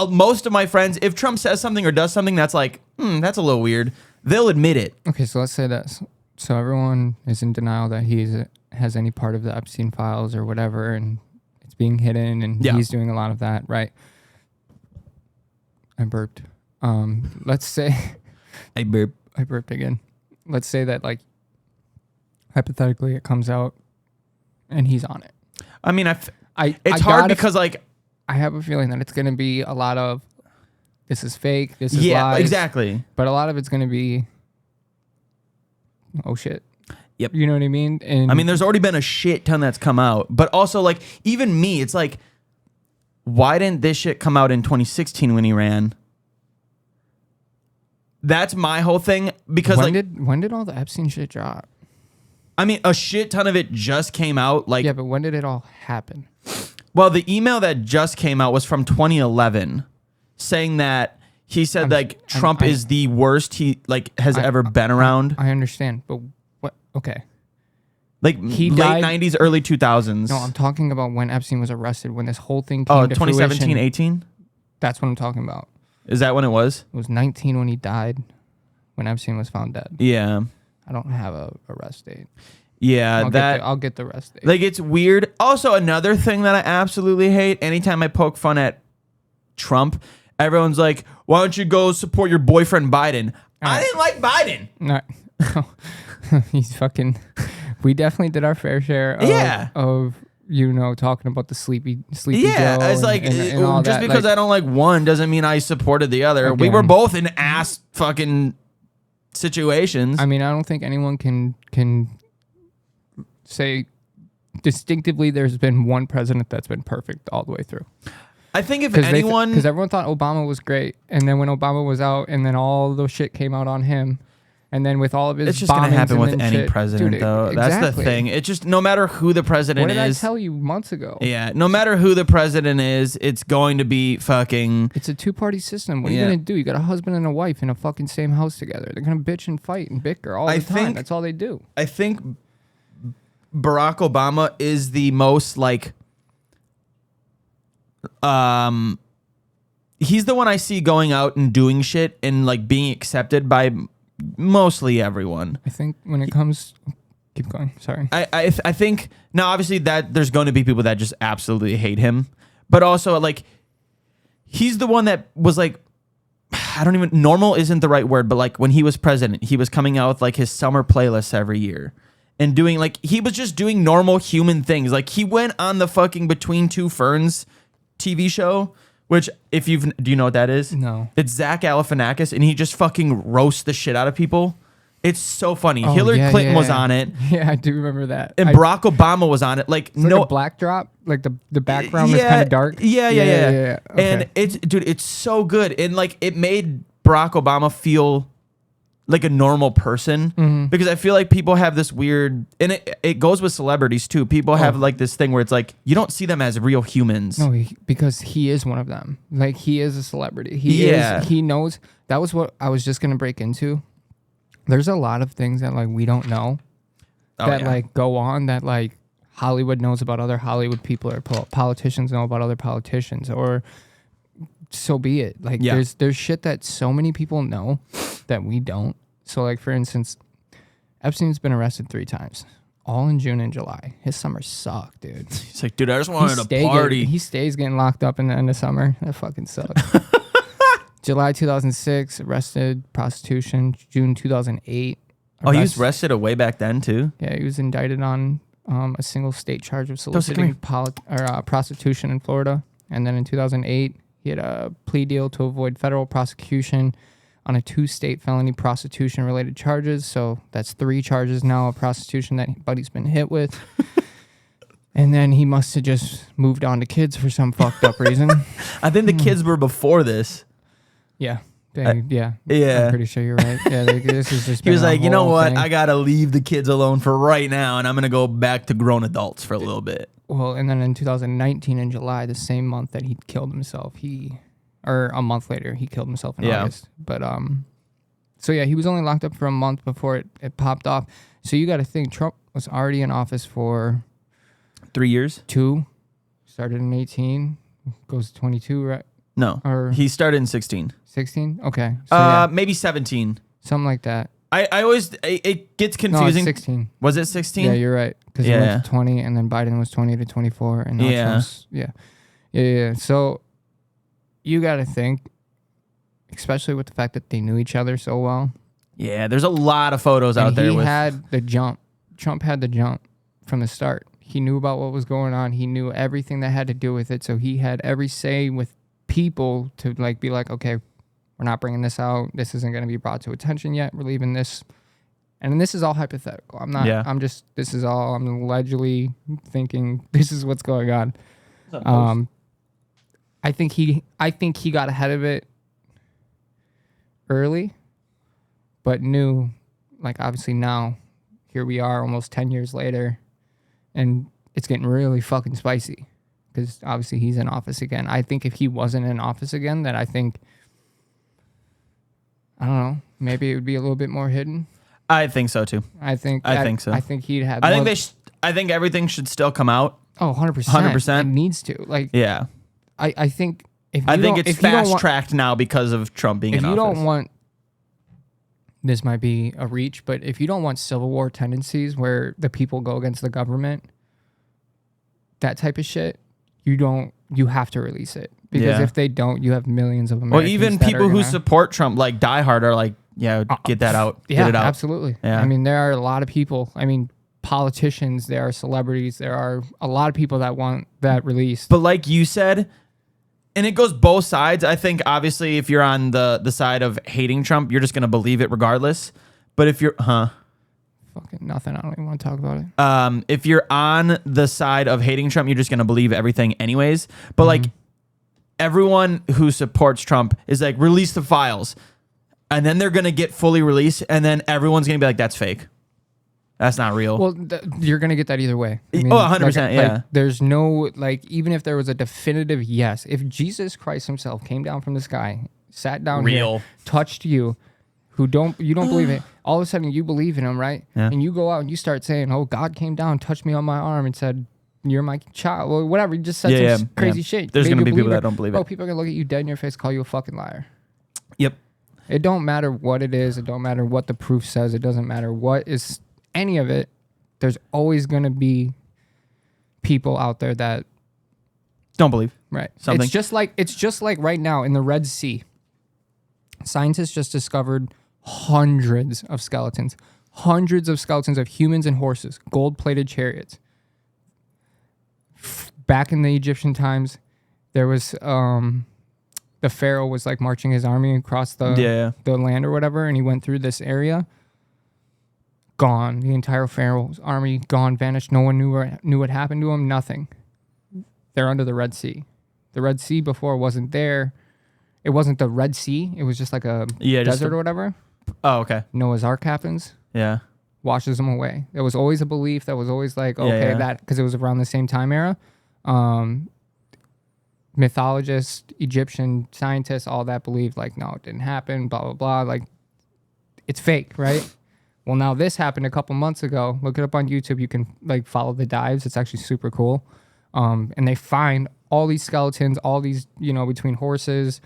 most of my friends, if Trump says something or does something that's like, that's a little weird, they'll admit it. Okay, so let's say that. So everyone is in denial that he has any part of the Epstein files or whatever, and it's being hidden, and he's doing a lot of that, right? I burped. Let's say... I burped again. Let's say that, like, hypothetically it comes out and he's on it. I mean, it's hard because, like, I have a feeling that it's going to be a lot of, this is fake, this is lies. Yeah, exactly. But a lot of it's going to be, oh shit. Yep. You know what I mean? And I mean, there's already been a shit ton that's come out. But also, like, even me, it's like, why didn't this shit come out in 2016 when he ran? That's my whole thing. Because when did all the Epstein shit drop? I mean, a shit ton of it just came out. Like, yeah, but when did it all happen? Well, the email that just came out was from 2011, saying that he said Trump is the worst he has ever been around. I understand, but what? Okay, like he late died, 90s, early 2000s. No, I'm talking about when Epstein was arrested, when this whole thing came to 2017, fruition. 18. That's what I'm talking about. Is that when it was? It was 19 when he died, when Epstein was found dead. Yeah. I don't have a arrest date. Yeah, I'll get the arrest date. Like, it's weird. Also, another thing that I absolutely hate, anytime I poke fun at Trump, everyone's like, why don't you go support your boyfriend Biden? I didn't like Biden. No. He's fucking... We definitely did our fair share of talking about the sleepy yeah, Joe it's like, and all just that. because I don't like one doesn't mean I supported the other. Again, we were both in ass fucking situations. I mean, I don't think anyone can say distinctively there's been one president that's been perfect all the way through. I think if anyone... Because everyone thought Obama was great, and then when Obama was out, and then all the shit came out on him, and then with all of his... It's just going to happen with any president, dude, though. Exactly. That's the thing. It's just, no matter who the president is... What did I tell you months ago? Yeah, no matter who the president is, it's going to be fucking... It's a two-party system. What are you going to do? You got a husband and a wife in a fucking same house together. They're going to bitch and fight and bicker all the time. That's all they do. I think Barack Obama is the most, like... he's the one I see going out and doing shit and, like, being accepted by... mostly everyone. I think when it comes... Keep going. Sorry. I think... Now, obviously, that there's going to be people that just absolutely hate him. But also, like... He's the one that was, like... I don't even... Normal isn't the right word, but, like, when he was president, he was coming out with, like, his summer playlists every year. And doing, like... He was just doing normal human things. Like, he went on the fucking Between Two Ferns TV show... Which, do you know what that is? No. It's Zach Galifianakis, and he just fucking roasts the shit out of people. It's so funny. Hillary Clinton was on it. Yeah, I do remember that. And Barack Obama was on it. Like, it's like a black drop, like the background is kind of dark. Yeah. Okay. And it's so good. And, like, it made Barack Obama feel like a normal person, because I feel like people have this weird, and it goes with celebrities too. People have like this thing where it's like, you don't see them as real humans. No, because he is one of them. Like, he is a celebrity. He knows. That was what I was just going to break into. There's a lot of things that, like, we don't know like go on, that, like, Hollywood knows about other Hollywood people, or politicians know about other politicians, or so be it. Like, there's shit that so many people know that we don't. So, like, for instance, Epstein's been arrested 3 times, all in June and July. His summer sucked, dude. He's like, dude, I just wanted to party. He stays getting locked up in the end of summer. That fucking sucks. July 2006, arrested, prostitution. June 2008. He was arrested way back then too? Yeah, he was indicted on a single state charge of soliciting prostitution in Florida. And then in 2008, he had a plea deal to avoid federal prosecution on a 2-state felony prostitution-related charges. So that's 3 charges now of prostitution that Buddy's been hit with. And then he must have just moved on to kids for some fucked up reason. I think the kids were before this. Yeah. Yeah. I'm pretty sure you're right. Yeah, this is just. He was like, you know what? I gotta leave the kids alone for right now, and I'm gonna go back to grown adults for a little bit. Well, and then in 2019, in July, the same month that he killed himself, or a month later, he killed himself in August. But so yeah, he was only locked up for a month before it popped off. So you got to think Trump was already in office for 3 years. 2, started in 18, goes to 22, right? No, or he started in 16. 16? Okay. So maybe 17. Something like that. I always, it gets confusing. No, it's 16. Was it 16? Yeah, you're right. Because he went to 20, and then Biden was 20 to 24. And now Trump's, yeah. So you got to think, especially with the fact that they knew each other so well. Yeah, there's a lot of photos out there. He had the jump. Trump had the jump from the start. He knew about what was going on. He knew everything that had to do with it. So he had every say with people to like be like, okay, we're not bringing this out. This isn't going to be brought to attention yet. We're leaving this. And this is all hypothetical. I'm not, I'm allegedly thinking this is what's going on. I think he got ahead of it early, but knew, like, obviously now, here we are almost 10 years later, and it's getting really fucking spicy because obviously he's in office again. I think if he wasn't in office again, then I don't know, maybe it would be a little bit more hidden. I think so too. I think so. I think he'd have. I think everything should still come out. Oh, 100%. 100%. It needs to. Like, yeah. I think it's fast tracked now because of Trump being in office. If you don't want, this might be a reach, but if you don't want civil war tendencies where the people go against the government, that type of shit, you have to release it. Because if they don't, you have millions of Americans. Well, even people who support Trump, like diehard, are like, yeah, get that out. Get it out. Absolutely. Yeah. I mean, there are a lot of people. I mean, politicians, there are celebrities, there are a lot of people that want that released. But like you said, and it goes both sides. I think obviously if you're on the side of hating Trump, you're just going to believe it regardless. But if you're, fucking nothing. I don't even want to talk about it. If you're on the side of hating Trump, you're just going to believe everything anyways. But like everyone who supports Trump is like, release the files. And then they're going to get fully released. And then everyone's going to be like, that's fake. That's not real. Well, you're going to get that either way. I mean, 100%, yeah. Like, there's no, like, even if there was a definitive yes, if Jesus Christ himself came down from the sky, sat down here, touched you, you don't believe it, all of a sudden you believe in him, right? Yeah. And you go out and you start saying, oh, God came down, touched me on my arm and said, you're my child, or whatever. You just said some crazy shit. There's going to be people that don't believe it. Oh, people are going to look at you dead in your face, call you a fucking liar. Yep. It don't matter what it is. It don't matter what the proof says. It doesn't matter what is any of it. There's always going to be people out there that don't believe. Right. Something. It's just like right now in the Red Sea. Scientists just discovered hundreds of skeletons of humans and horses, gold-plated chariots. Back in the Egyptian times, there was the pharaoh was like marching his army across the land or whatever, and he went through this area. Gone. The entire pharaoh's army gone, vanished. No one knew what happened to him. Nothing. They're under the Red Sea. The Red Sea before wasn't there. It wasn't the Red Sea. It was just like a desert or whatever. Oh, okay. Noah's Ark happens. Yeah. Washes them away. There was always a belief that was always like, okay, that because it was around the same time era. Mythologists, Egyptian scientists, all that believed like, no, it didn't happen, blah, blah, blah. Like, it's fake, right? Well, now this happened a couple months ago. Look it up on YouTube. You can like follow the dives. It's actually super cool. And they find all these skeletons, all these, between horses,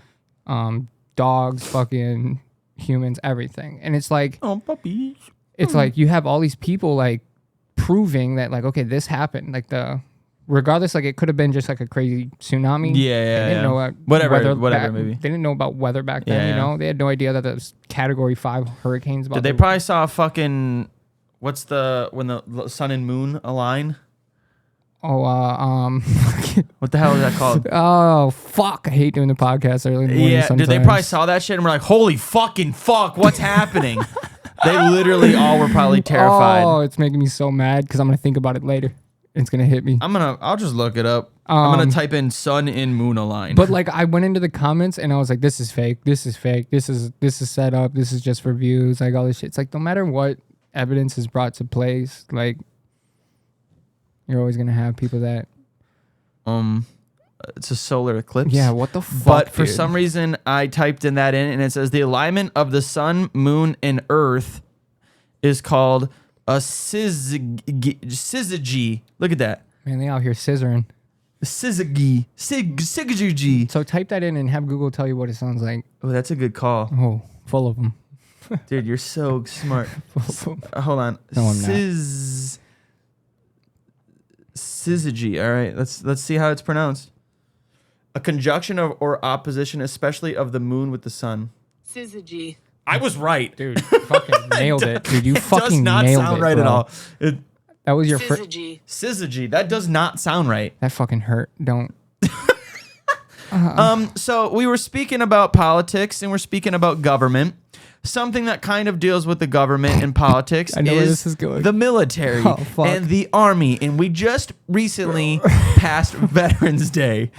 dogs, fucking humans, everything. And it's like, oh, puppies. It's like you have all these people like proving that like, okay, this happened. Like regardless, like it could have been just like a crazy tsunami. Yeah. They didn't know whatever, maybe. They didn't know about weather back then, They had no idea that there was Category 5 hurricanes. They probably saw fucking, when the sun and moon align? Oh, what the hell is that called? Oh, fuck. I hate doing the podcast early in the morning sometimes. Dude, they probably saw that shit and were like, holy fucking fuck, what's happening? They literally all were probably terrified. Oh, it's making me so mad because I'm going to think about it later. It's gonna hit me. I'll just look it up. I'm gonna type in sun in moon align. But like I went into the comments and I was like, this is fake. This is fake. This is set up. This is just for views. Like all this shit. It's like no matter what evidence is brought to place, like you're always gonna have people that it's a solar eclipse. Yeah, what the fuck? But for some reason I typed in that in and it says the alignment of the sun, moon, and earth is called a syzygy. Look at that. Man, they out here scissoring. Syzygy. Syzygy. So type that in and have Google tell you what it sounds like. Oh, that's a good call. Oh, full of them. Dude, you're so smart. Hold on. No, I'm not. Syzygy. All right, let's see how it's pronounced. A conjunction of or opposition, especially of the moon with the sun. Syzygy. I was right. Dude, fucking nailed it. Dude, you fucking nailed it. It does not sound right bro. at all. That was your first. Syzygy. That does not sound right. That fucking hurt. Don't. So we were speaking about politics and we're speaking about government. Something that kind of deals with the government and politics I know where this is going. The military and the army. And we just recently passed Veterans Day.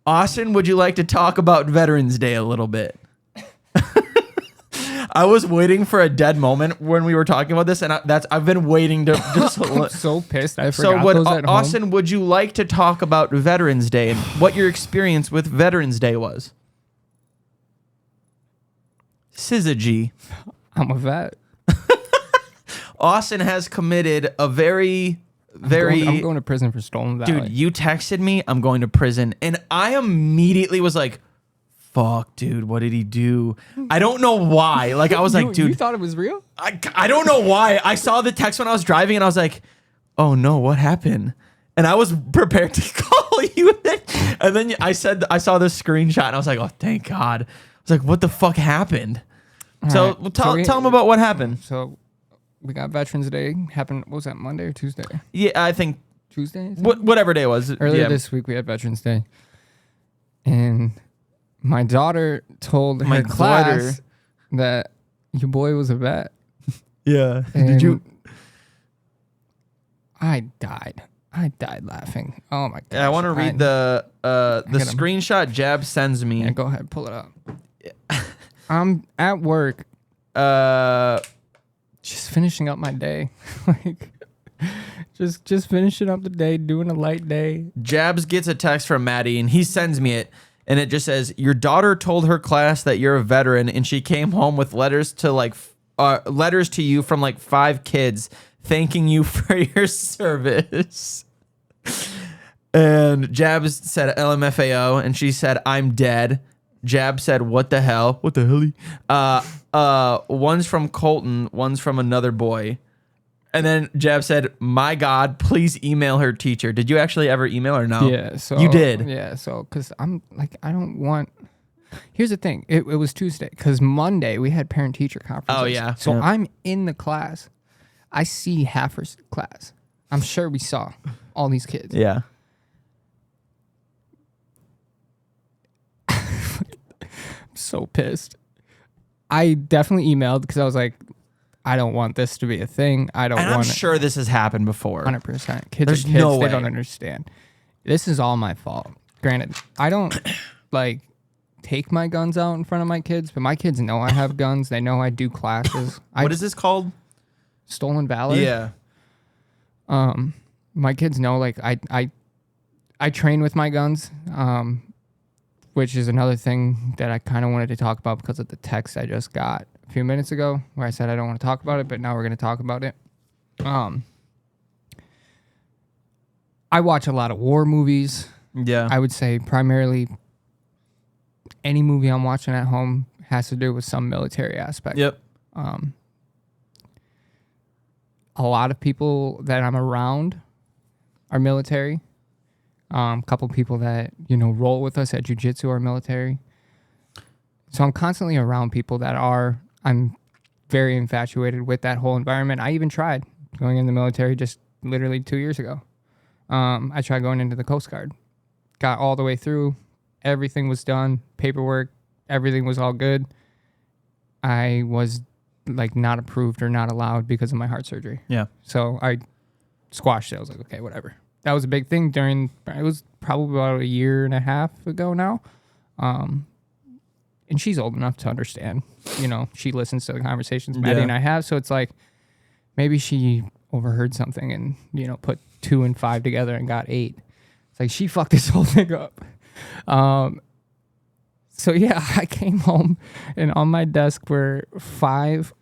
Austin, would you like to talk about Veterans Day a little bit? I was waiting for a dead moment when we were talking about this, and I've been waiting to just. I'm so pissed. I forgot those at home. Austin, would you like to talk about Veterans Day and what your experience with Veterans Day was? Syzygy. I'm a vet. Austin has committed a very. I'm going to prison for stolen valor. Dude, you texted me, I'm going to prison, and I immediately was like, fuck, dude, what did he do? I don't know why. Like, I was like, dude. You thought it was real? I don't know why. I saw the text when I was driving, and I was like, oh no, what happened? And I was prepared to call you. And then I saw the screenshot, and I was like, oh, thank God. I was like, what the fuck happened? So tell them about what happened. So we got Veterans Day. Happened, what was that, Monday or Tuesday? Yeah, I think. Tuesday? Whatever day it was. Earlier this week, we had Veterans Day. And my daughter told her class that your boy was a vet. Yeah. And did you? I died laughing. Oh my god. Yeah, I want to read the screenshot Jab sends me. Yeah, go ahead, pull it up. I'm at work. Just finishing up my day. Like just finishing up the day, doing a light day. Jabs gets a text from Maddie and he sends me it. And it just says, your daughter told her class that you're a veteran and she came home with letters to you from like 5 kids thanking you for your service. And Jabs said LMFAO and she said, I'm dead. Jab said, what the hell? What the hell? One's from Colton, one's from another boy. And then Jab said, my God, please email her teacher. Did you actually ever email her? No. Yeah. So you did. Yeah. So, cause I'm like, I don't want, here's the thing. It was Tuesday. Cause Monday we had parent teacher conferences. Oh yeah. So yeah. I'm in the class. I see half her class. I'm sure we saw all these kids. Yeah. So pissed. I definitely emailed because I was like, I don't want this to be a thing. I'm sure this has happened before. 100%. Kids There's are kids. no way. They don't understand. This is all my fault. Granted, I don't like take my guns out in front of my kids, but my kids know I have guns. They know I do classes. What is this called? Stolen valor. Yeah. My kids know like I train with my guns. Which is another thing that I kind of wanted to talk about because of the text I just got a few minutes ago where I said I don't want to talk about it, but now we're going to talk about it. I watch a lot of war movies. Yeah. I would say primarily any movie I'm watching at home has to do with some military aspect. Yep. A lot of people that I'm around are military. Couple people that, roll with us at jiu-jitsu are military. So I'm constantly around people that I'm very infatuated with that whole environment. I even tried going in the military just literally 2 years ago. I tried going into the Coast Guard. Got all the way through. Everything was done. Paperwork, everything was all good. I was like not approved or not allowed because of my heart surgery. Yeah. So I squashed it. I was like, okay, whatever. That was a big thing it was probably about a year and a half ago now. And she's old enough to understand, she listens to the conversations Maddie and I have. So it's like, maybe she overheard something and, put 2 and 5 together and got 8. It's like, she fucked this whole thing up. So yeah, I came home and on my desk were 5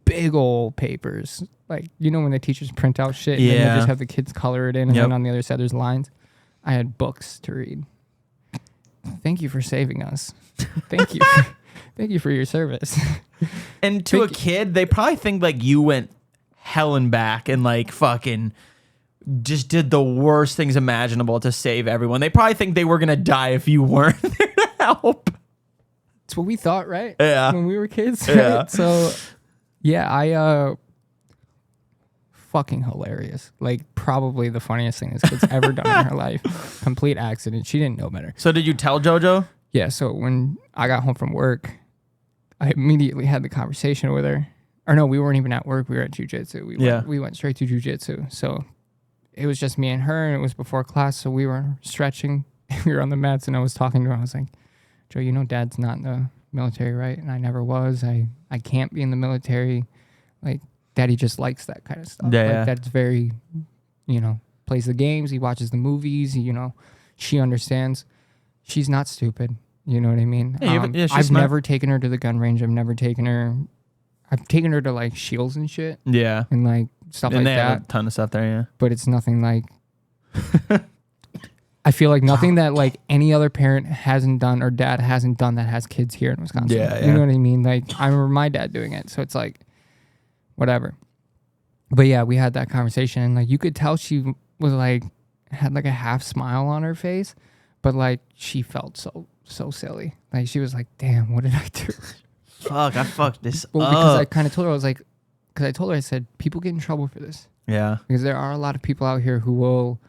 big old papers. Like, when the teachers print out shit and then they just have the kids color it in and then on the other side there's lines. I had books to read. Thank you for saving us. Thank you. Thank you for your service. And to a kid, they probably think like you went hell and back and like fucking just did the worst things imaginable to save everyone. They probably think they were going to die if you weren't there to help. That's what we thought, right? Yeah. When we were kids. Right? Yeah. So, yeah, fucking hilarious. Like, probably the funniest thing this kid's ever done in her life. Complete accident. She didn't know better. So did you tell JoJo? Yeah, so when I got home from work, I immediately had the conversation with her. Or no, we weren't even at work. We were at jiu-jitsu. We went straight to jiu-jitsu. So it was just me and her, and it was before class, so we were stretching. We were on the mats, and I was talking to her. I was like, Joe, Dad's not in the military, right? And I never was. I can't be in the military. Like, Daddy just likes that kind of stuff. Yeah, That's very, plays the games. He watches the movies. She understands. She's not stupid. You know what I mean? I've never taken her to the gun range. I've taken her to like shields and shit. Yeah. And like stuff and like they that. have a ton of stuff there, yeah. But it's nothing like I feel like nothing that like any other parent hasn't done or dad hasn't done that has kids here in Wisconsin. Yeah. You know what I mean? Like, I remember my dad doing it. So it's like, whatever. But yeah, we had that conversation and like you could tell she was like, had like a half smile on her face, but like she felt so silly. Like she was like, damn, what did I do? Fuck, I fucked this up. Because I kind of told her, I said, people get in trouble for this. Yeah. Because there are a lot of people out here who will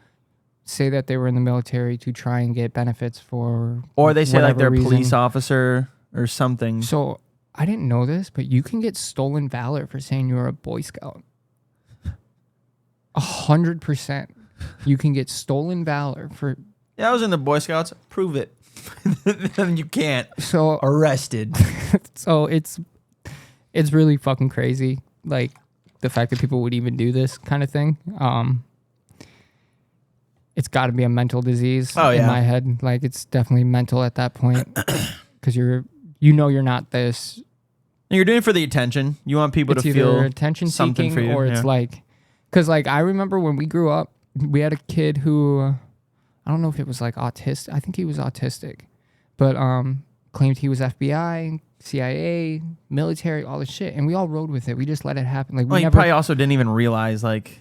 say that they were in the military to try and get benefits for or they say like they're a reason. police officer or something. So I didn't know this, but you can get stolen valor for saying you're a Boy Scout. 100%. You can get stolen valor for... Yeah, I was in the Boy Scouts. Prove it. Then you can't. So arrested. So it's really fucking crazy. Like the fact that people would even do this kind of thing. It's got to be a mental disease in my head. Like it's definitely mental at that point because you're not this. You're doing it for the attention. You want people to feel attention something seeking, for you, or it's like, because like I remember when we grew up, we had a kid who, I don't know if it was like autistic. I think he was autistic, but claimed he was FBI, CIA, military, all this shit, and we all rode with it. We just let it happen. Like he probably also didn't even realize like.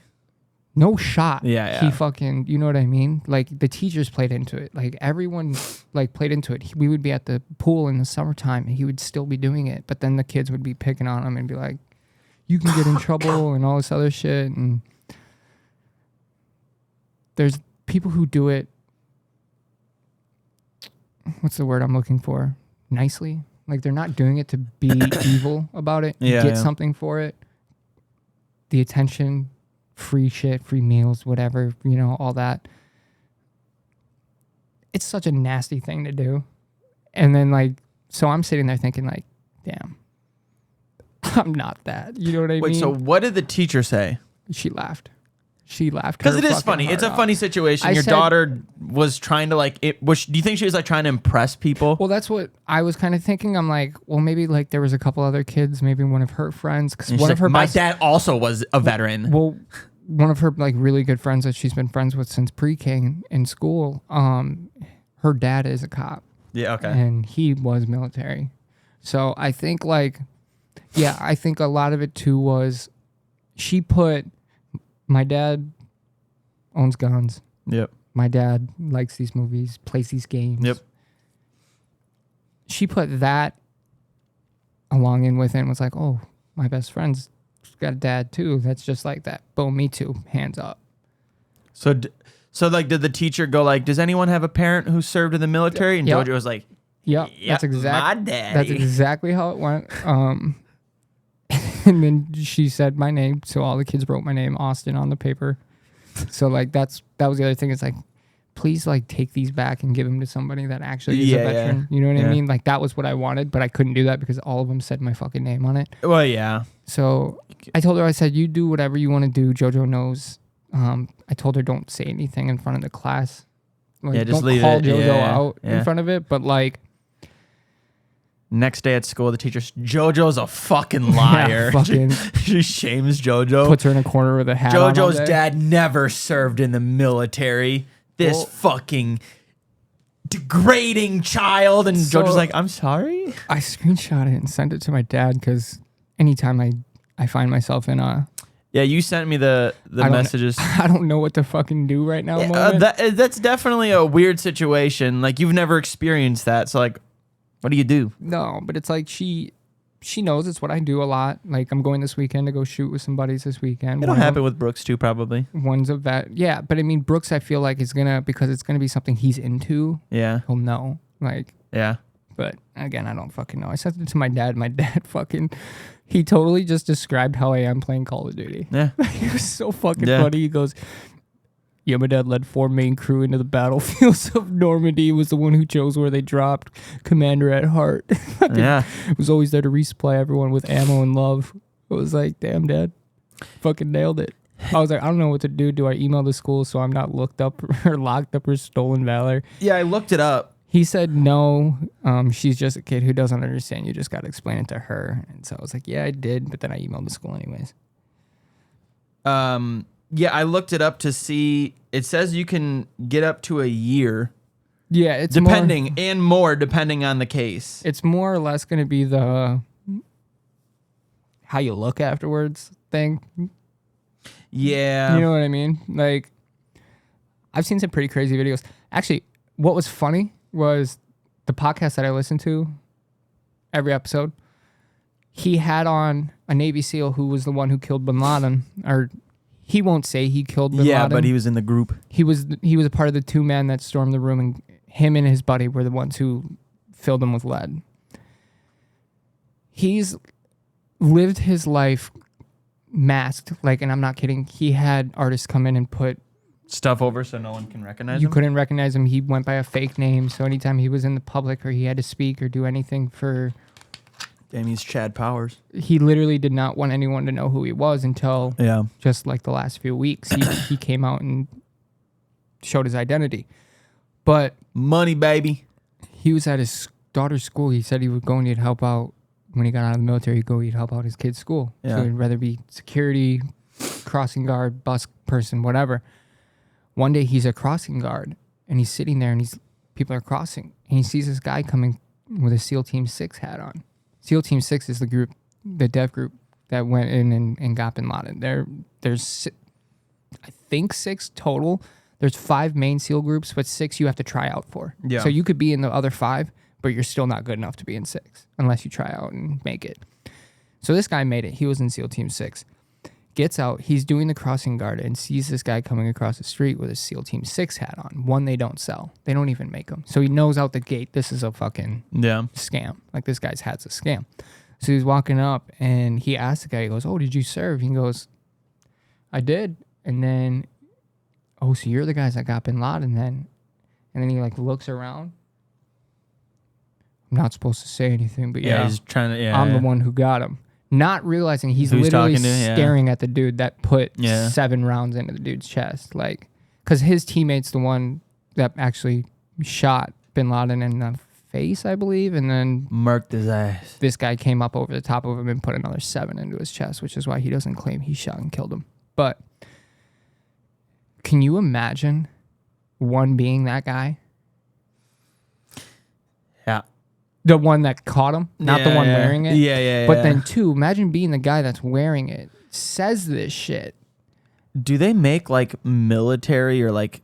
No shot. Yeah. He fucking, you know what I mean? Like the teachers played into it. Like everyone like played into it. We would be at the pool in the summertime and he would still be doing it. But then the kids would be picking on him and be like, you can get in trouble and all this other shit. And there's people who do it. What's the word I'm looking for? Nicely. Like they're not doing it to be evil about it. Get something for it. The attention, free shit, free meals, whatever, all that. It's such a nasty thing to do. And then like, so I'm sitting there thinking like, damn, I'm not that. You know what I mean? Wait, so what did the teacher say? She laughed. Because it is funny. It's a funny situation. Your daughter was trying to like, do you think she was like trying to impress people? Well, that's what I was kind of thinking. I'm like, well, maybe like there was a couple other kids, maybe one of her friends. Because one of her my dad also was a veteran. Well, one of her like really good friends that she's been friends with since pre-K in school, her dad is a cop. Yeah, okay. And he was military. So I think like, I think a lot of it too was she put, my dad owns guns. Yep. My dad likes these movies, plays these games. Yep. She put that along in with it and was like, oh, my best friend's got a dad too. That's just like that. Boom, me too. Hands up. So like, did the teacher go like, does anyone have a parent who served in the military? And Jojo was like, yep, that's exactly my daddy. That's exactly how it went. And then she said my name, so all the kids wrote my name, Austin, on the paper. So like that was the other thing. It's like, please like take these back and give them to somebody that actually is a veteran. You know what I mean? Like that was what I wanted, but I couldn't do that because all of them said my fucking name on it. Well, yeah. So I told her, I said, you do whatever you want to do. JoJo knows. I told her, don't say anything in front of the class. Like, just don't leave call it. JoJo out in front of it. But like, next day at school, the teacher's JoJo's a fucking liar. She shames JoJo. Puts her in a corner with a hat on. JoJo's dad never served in the military. This fucking degrading child. And JoJo's like, I'm sorry. I screenshot it and sent it to my dad because anytime I find myself in a... Yeah, you sent me the messages. I don't know what to fucking do right now. That's definitely a weird situation. Like, you've never experienced that. So, like, what do you do? No, but it's like she knows it's what I do a lot. Like, I'm going this weekend to go shoot with some buddies this weekend. It'll happen with Brooks too, probably. One's a vet. Yeah, but I mean, Brooks, I feel like because it's gonna be something he's into. Yeah. He'll know. Like. Yeah. But again, I don't fucking know. I sent it to my dad. My dad he totally just described how I am playing Call of Duty. Yeah. It was so fucking funny. He goes, yeah, my dad led 4 main crew into the battlefields of Normandy. He was the one who chose where they dropped. Commander at heart. Yeah. Was always there to resupply everyone with ammo and love. I was like, damn, Dad. Fucking nailed it. I was like, I don't know what to do. Do I email the school so I'm not looked up or locked up or stolen valor? Yeah, I looked it up. He said, no, she's just a kid who doesn't understand. You just got to explain it to her. And so I was like, yeah, I did. But then I emailed the school anyways. Yeah, I looked it up to see. It says you can get up to a year. Yeah, it's depending depending on the case. It's more or less going to be the how you look afterwards thing. Yeah. You know what I mean? Like, I've seen some pretty crazy videos. Actually, what was funny was the podcast that I listened to every episode. He had on a Navy SEAL who was the one who killed bin Laden, or he won't say he killed bin Laden. Yeah, but he was in the group. He was a part of the 2 men that stormed the room, and him and his buddy were the ones who filled him with lead. He's lived his life masked, like, and I'm not kidding. He had artists come in and put stuff over so no one can recognize him. You couldn't recognize him. He went by a fake name, so anytime he was in the public or he had to speak or do anything for... Damn, he's Chad Powers. He literally did not want anyone to know who he was until just like the last few weeks. He came out and showed his identity. But... Money, baby. He was at his daughter's school. He said he would go and he'd help out. When he got out of the military, he'd help out his kid's school. Yeah. So he'd rather be security, crossing guard, bus person, whatever. One day he's a crossing guard and he's sitting there and people are crossing and he sees this guy coming with a SEAL Team 6 hat on. SEAL Team 6 is the dev group that went in and got bin Laden. There's I think 6 total. There's 5 main SEAL groups, but 6 you have to try out for. Yeah. So you could be in the other 5, but you're still not good enough to be in 6 unless you try out and make it. So this guy made it. He was in SEAL Team 6. Gets out, he's doing the crossing guard and sees this guy coming across the street with a SEAL Team 6 hat on. One they don't sell. They don't even make them. So he knows out the gate this is a fucking scam. Like, this guy's hat's a scam. So he's walking up and he asks the guy, he goes, oh, did you serve? He goes, I did. And then, oh, so you're the guys that got bin Laden then? And then he like looks around. I'm not supposed to say anything, but he's trying to, I'm the one who got him. Not realizing he's literally staring at the dude that put 7 rounds into the dude's chest. Like, because his teammate's the one that actually shot bin Laden in the face, I believe. And then murked his ass. This guy came up over the top of him and put another 7 into his chest, which is why he doesn't claim he shot and killed him. But can you imagine one being that guy? Yeah. The one that caught him, not the one wearing it. Yeah. But then 2, imagine being the guy that's wearing it, says this shit. Do they make like military or like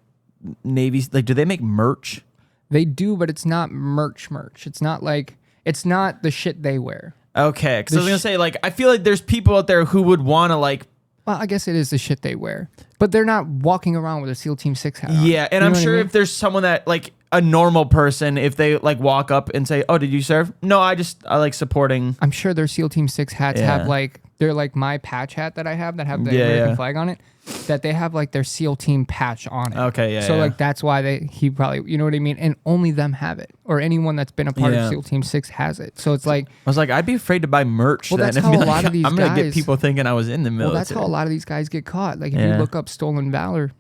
Navy? Like, do they make merch? They do, but it's not merch. It's not the shit they wear. Okay, because I was gonna say, like, I feel like there's people out there who would want to like. Well, I guess it is the shit they wear, but they're not walking around with a SEAL Team 6 hat on. Yeah, and I'm sure if there's someone that like a normal person, if they like walk up and say, "Oh, did you serve?" No, I like supporting. I'm sure their SEAL Team 6 hats have like, they're like my patch hat that I have that have the American flag on it, that they have like their SEAL Team patch on it. Okay, yeah. So like that's why he probably, you know what I mean? And only them have it, or anyone that's been a part of SEAL Team 6 has it. So it's like, I was like, I'd be afraid to buy merch. Well, that's how a lot of these I'm guys, gonna get people thinking I was in the military. Well, that's how a lot of these guys get caught. Like if you look up stolen valor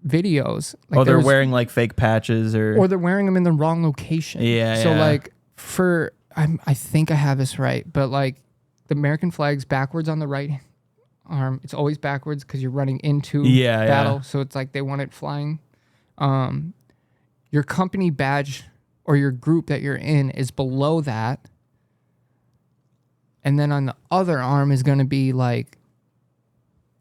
videos, like they're wearing like fake patches, or they're wearing them in the wrong location. So like I think I have this right, but like the American flag's backwards on the right arm. It's always backwards because you're running into battle. So it's like they want it flying. Your company badge or your group that you're in is below that. And then on the other arm is going to be like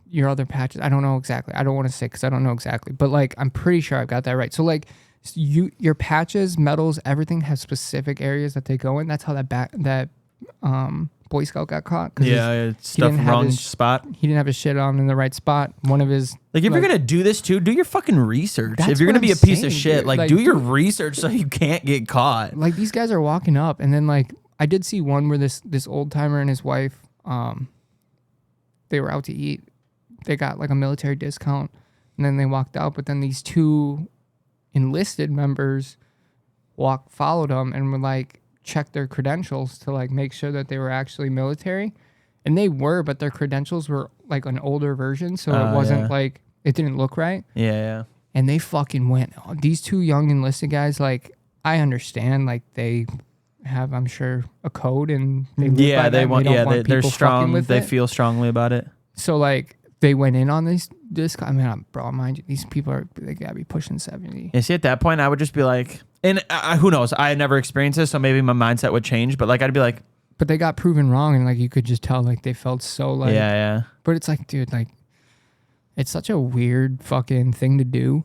your other patches. I don't know exactly. I don't want to say because I don't know exactly. But like I'm pretty sure I've got that right. So like your patches, medals, everything has specific areas that they go in. That's how that Boy Scout got caught. Stuff wrong spot. He didn't have his shit on in the right spot. One of his if you're gonna do this too, do your fucking research. If you're gonna be a piece of shit, like do your research so you can't get caught. Like these guys are walking up, and then like I did see one where this old timer and his wife, they were out to eat. They got like a military discount, and then they walked out. But then these two enlisted members followed them and were like, check their credentials to like make sure that they were actually military, and they were, but their credentials were like an older version, so it wasn't like it didn't look right. And they fucking went. These two young enlisted guys, like I understand, like they have, I'm sure, a code, and they live by that. Want they're strong. They feel strongly about it. So like they went in on this. I mean, bro, mind you, these people they gotta be pushing 70. Yeah, see, at that point, I would just be like, and who knows? I never experienced this, so maybe my mindset would change. But like, I'd be like, but they got proven wrong, and like you could just tell, like they felt so like, But it's like, dude, like, it's such a weird fucking thing to do.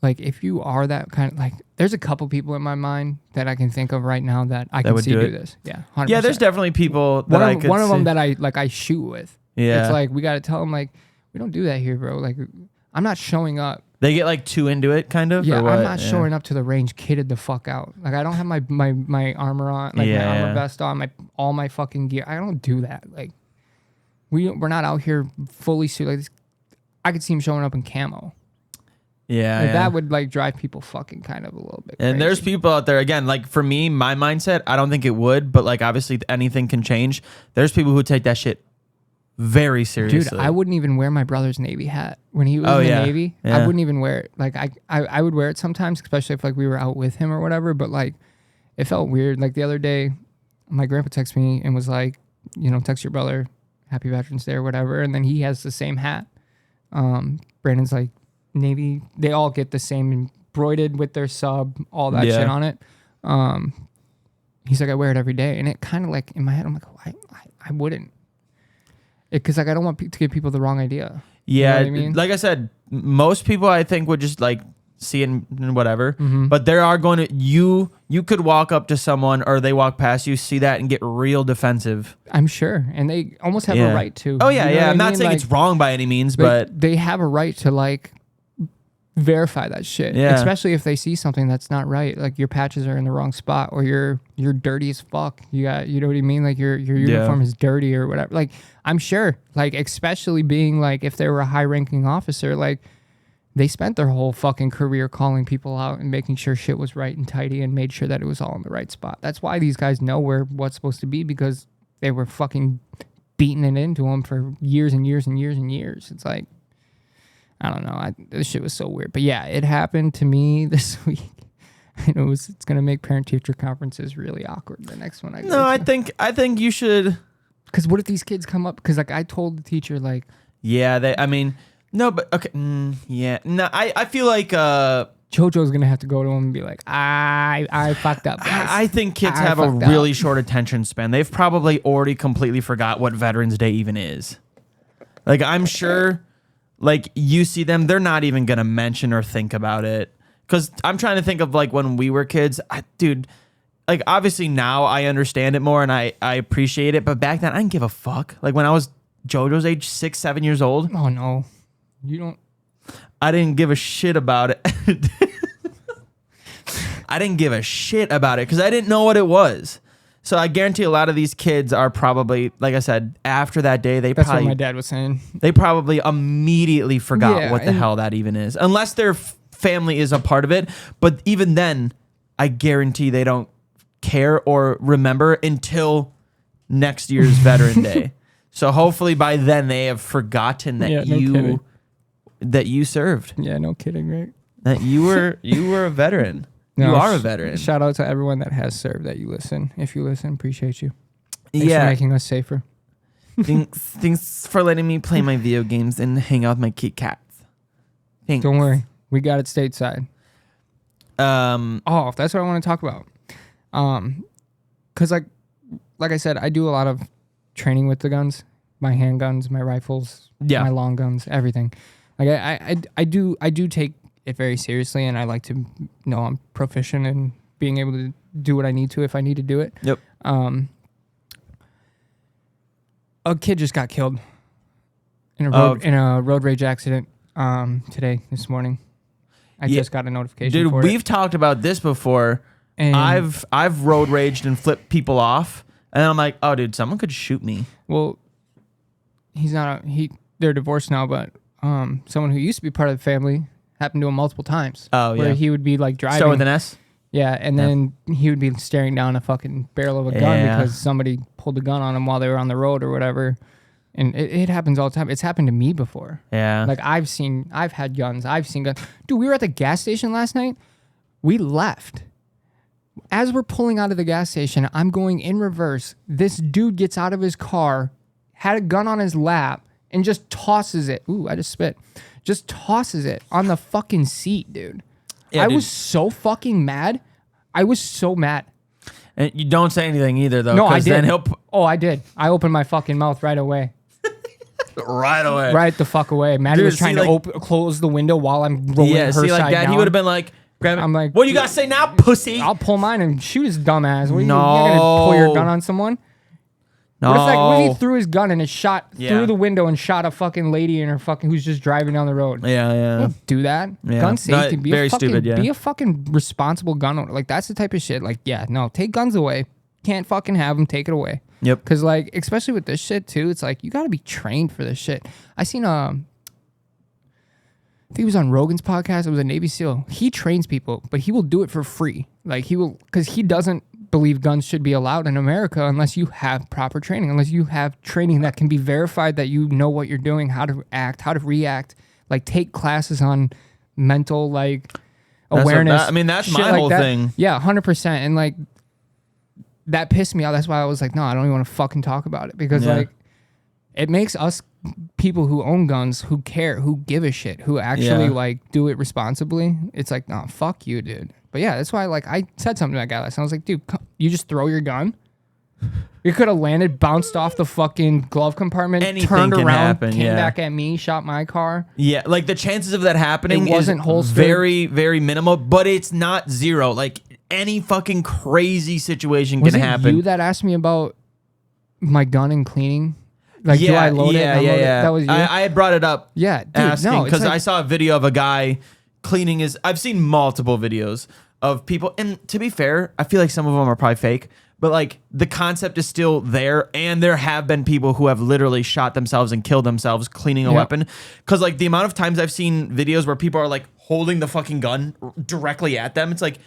Like, if you are that kind of like, there's a couple people in my mind that I can think of right now that I can see do this. Yeah, 100%. Yeah, there's definitely people that one of them that I shoot with. Yeah, it's like we got to tell them like we don't do that here, bro. Like I'm not showing up. They get like too into it, kind of. Yeah, I'm not showing up to the range kitted the fuck out. Like I don't have my armor on, like my armor vest on, all my fucking gear. I don't do that. Like we're not out here fully suited. Like this, I could see him showing up in camo. Yeah, that would like drive people fucking kind of a little bit. And there's people out there, again, like for me, my mindset, I don't think it would, but like obviously anything can change. There's people who take that shit very seriously. Dude, I wouldn't even wear my brother's Navy hat when he was in the Navy. Yeah. I wouldn't even wear it. Like I would wear it sometimes, especially if like we were out with him or whatever. But like it felt weird. Like the other day, my grandpa texted me and was like, you know, text your brother, Happy Veterans Day or whatever. And then he has the same hat. Brandon's like Navy. They all get the same embroidered with their sub, all that shit on it. He's like, I wear it every day, and it kind of like in my head, I'm like, why? I wouldn't. Because like I don't want to give people the wrong idea. Yeah, you know what I mean? Like I said, most people I think would just like see it and whatever. Mm-hmm. But there are going to you could walk up to someone or they walk past you, see that, and get real defensive. I'm sure, and they almost have a right to. Oh yeah, I'm not saying like, it's wrong by any means, but they have a right to like verify that shit. Yeah. Especially if they see something that's not right, like your patches are in the wrong spot or you're dirty as fuck. You know what I mean? Like your uniform is dirty or whatever. Like I'm sure, like especially being like if they were a high ranking officer, like they spent their whole fucking career calling people out and making sure shit was right and tidy and made sure that it was all in the right spot. That's why these guys know where what's supposed to be, because they were fucking beating it into them for years and years and years and years. It's like, I don't know. This shit was so weird. But yeah, it happened to me this week. And it's going to make parent-teacher conferences really awkward, the next one I go to. I think you should. Because what if these kids come up? Because like I told the teacher like. Yeah, no, but okay. Yeah. No, I feel like. JoJo's going to have to go to him and be like, I fucked up, guys. I think kids have a really short attention span. They've probably already completely forgot what Veterans Day even is. Like, I'm sure... Like, you see them, they're not even going to mention or think about it. Because I'm trying to think of, like, when we were kids. Dude, like, obviously now I understand it more and I appreciate it. But back then, I didn't give a fuck. Like, when I was JoJo's age, 6, 7 years old. Oh, no. You don't... I didn't give a shit about it. I didn't give a shit about it because I didn't know what it was. So I guarantee a lot of these kids are probably, like I said, after that day, That's what my dad was saying. They probably immediately forgot what the hell that even is. Unless their family is a part of it. But even then, I guarantee they don't care or remember until next year's Veteran Day. So hopefully by then they have forgotten that that you served. Yeah, no kidding, right? That you were a veteran. No, you are a veteran. Shout out to everyone that has served that you listen. If you listen, appreciate you. Thanks for making us safer. Thanks for letting me play my video games and hang out with my Kit Kats. Thanks. Don't worry. We got it stateside. That's what I want to talk about. Because like I said, I do a lot of training with the guns, my handguns, my rifles, my long guns, everything. Like I do take it very seriously, and I like to know I'm proficient in being able to do what I need to if I need to do it. Yep. A kid just got killed in a road rage accident this morning. I just got a notification. Dude, we've talked about this before. And I've road raged and flipped people off, and I'm like, oh, dude, someone could shoot me. Well, they're divorced now, but someone who used to be part of the family happened to him multiple times. Oh, yeah. Where he would be like driving. Start with an S? Yeah, and then he would be staring down a fucking barrel of a gun because somebody pulled a gun on him while they were on the road or whatever. And it happens all the time. It's happened to me before. Yeah. Like I've had guns. I've seen guns. Dude, we were at the gas station last night. We left. As we're pulling out of the gas station, I'm going in reverse. This dude gets out of his car, had a gun on his lap, and just tosses it. Ooh, I just spit. Just tosses it on the fucking seat, dude. Yeah, I was so fucking mad. I was so mad. And you don't say anything either, though. No, I did. I did. I opened my fucking mouth right away. Right away. Right the fuck away. Maddie was trying to close the window while I'm rolling her side down. He would have been like, grab it. I'm like, what do you got to say now, pussy? I'll pull mine and shoot his dumb ass. What, you're going to pull your gun on someone? No. What if he threw his gun and it shot through the window and shot a fucking lady in her fucking who's just driving down the road? Yeah. Don't do that. Yeah. Gun safety. Be very stupid, Be a fucking responsible gun owner. Like, that's the type of shit. Like, take guns away. Can't fucking have them. Take it away. Yep. Because, like, especially with this shit, too, it's like, you got to be trained for this shit. I seen I think he was on Rogan's podcast. It was a Navy SEAL. He trains people, but he will do it for free. Like, because he doesn't believe guns should be allowed in America unless you have proper training, unless you have training that can be verified that you know what you're doing, how to act, how to react, like take classes on mental like awareness. That's my whole thing. Yeah, 100%. And like that pissed me off. That's why I was like, no, I don't even want to fucking talk about it because like it makes us people who own guns, who care, who give a shit, who actually like do it responsibly. It's like, no, fuck you, dude. But yeah, that's why like I said something to that guy last night. I was like, dude, you just throw your gun. You could have landed, bounced off the fucking glove compartment, turned around, came back at me, shot my car. Yeah, like the chances of that happening wasn't holstered. Very, very minimal, but it's not zero. Like any fucking crazy situation can happen. Was it you that asked me about my gun and cleaning? Like, do I load it? Yeah. That was you? I had brought it up. Yeah, dude, asking because I saw a video of a guy cleaning his. I've seen multiple videos of people, and to be fair, I feel like some of them are probably fake. But like the concept is still there, and there have been people who have literally shot themselves and killed themselves cleaning a weapon. Because like the amount of times I've seen videos where people are like holding the fucking gun directly at them, it's like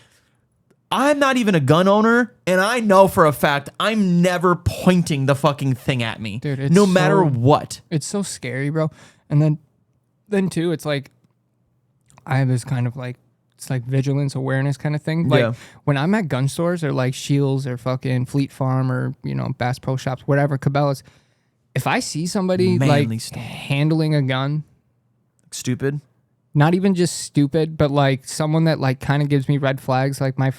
I'm not even a gun owner, and I know for a fact I'm never pointing the fucking thing at me, dude. No matter what. It's so scary, bro. And then too, it's like I have this kind of like. It's like vigilance, awareness kind of thing. Like when I'm at gun stores or like Shields or fucking Fleet Farm or, Bass Pro Shops, whatever, Cabela's, if I see somebody handling a gun. Stupid. Not even just stupid, but like someone that like kind of gives me red flags, like my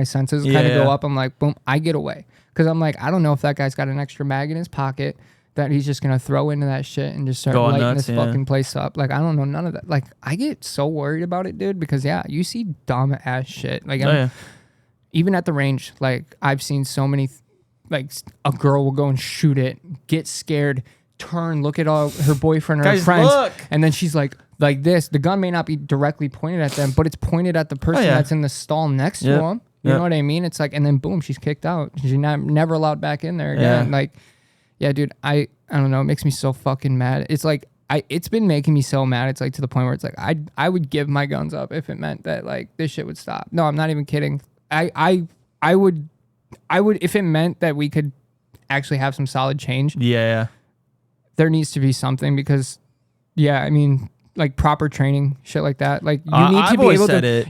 senses kind of go up. I'm like, boom, I get away. Because I'm like, I don't know if that guy's got an extra mag in his pocket that he's just going to throw into that shit and just start lighting this fucking place up. Like, I don't know none of that. Like, I get so worried about it, dude, because, you see dumb ass shit. Like, even at the range, like, I've seen so many, like, a girl will go and shoot it, get scared, turn, look at all her boyfriend or her friends, and then she's like, like this. The gun may not be directly pointed at them, but it's pointed at the person that's in the stall next to them. You know what I mean? It's like, and then boom, she's kicked out. She's never allowed back in there again. Like, yeah, dude, I don't know. It makes me so fucking mad. It's like, it's been making me so mad. It's like to the point where it's like, I would give my guns up if it meant that like this shit would stop. No, I'm not even kidding. I would, if it meant that we could actually have some solid change. Yeah. There needs to be something because, yeah, I mean, like proper training, shit like that. Like you need to be able to.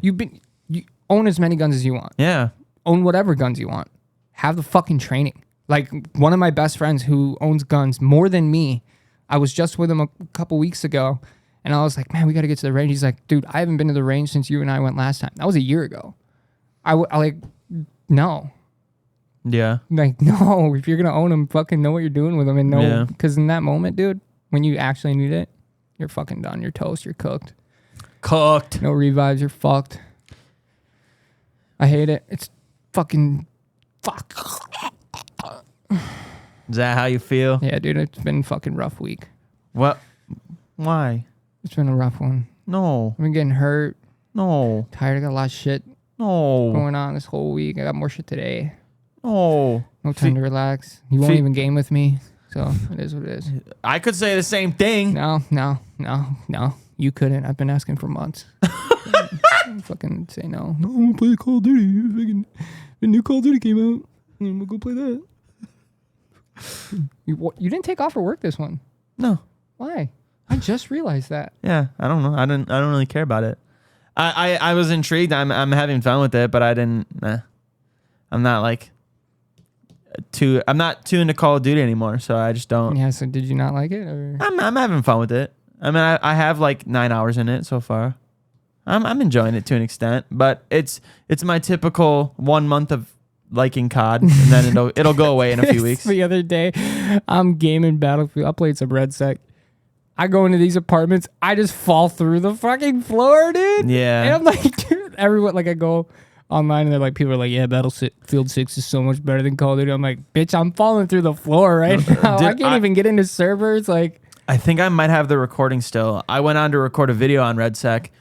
You own as many guns as you want. Yeah. Own whatever guns you want. Have the fucking training. Like one of my best friends who owns guns more than me, I was just with him a couple weeks ago, and I was like, man, we got to get to the range. He's like, dude, I haven't been to the range since you and I went last time. That was a year ago. I like, no. Yeah. Like, no, if you're going to own them, fucking know what you're doing with them and know, because in that moment, dude, when you actually need it, you're fucking done. You're toast. You're cooked. Cooked. No revives. You're fucked. I hate it. It's fucking fuck. Is that how you feel? Yeah, dude, it's been a fucking rough week. What? Why? It's been a rough one. No. I've been getting hurt. No. Tired. I got a lot of shit going on this whole week. I got more shit today. No. No time to relax. You won't even game with me. So it is what it is. I could say the same thing. No. You couldn't. I've been asking for months. Fucking say no. No, I'm gonna play Call of Duty. Fucking, a new Call of Duty came out. I'm gonna go play that. You didn't take off for work this one. No. Why? I just realized that. Yeah, I don't know. I don't really care about it. I was intrigued. I'm having fun with it, but I didn't. I'm not like I'm not too into Call of Duty anymore, so I just don't. Yeah. So did you not like it? Or? I'm having fun with it. I mean, I have like 9 hours in it so far. I'm enjoying it to an extent, but it's my typical 1 month of liking COD, and then it'll go away in a few weeks. The other day, I'm gaming Battlefield. I played some Red Sec. I go into these apartments. I just fall through the fucking floor, dude. Yeah. And I'm like, dude, everyone, like I go online and they're like, people are like, yeah, Battlefield 6 is so much better than Call of Duty. I'm like, bitch, I'm falling through the floor right now. Dude, I can't even get into servers. Like, I think I might have the recording still. I went on to record a video on Red Sec.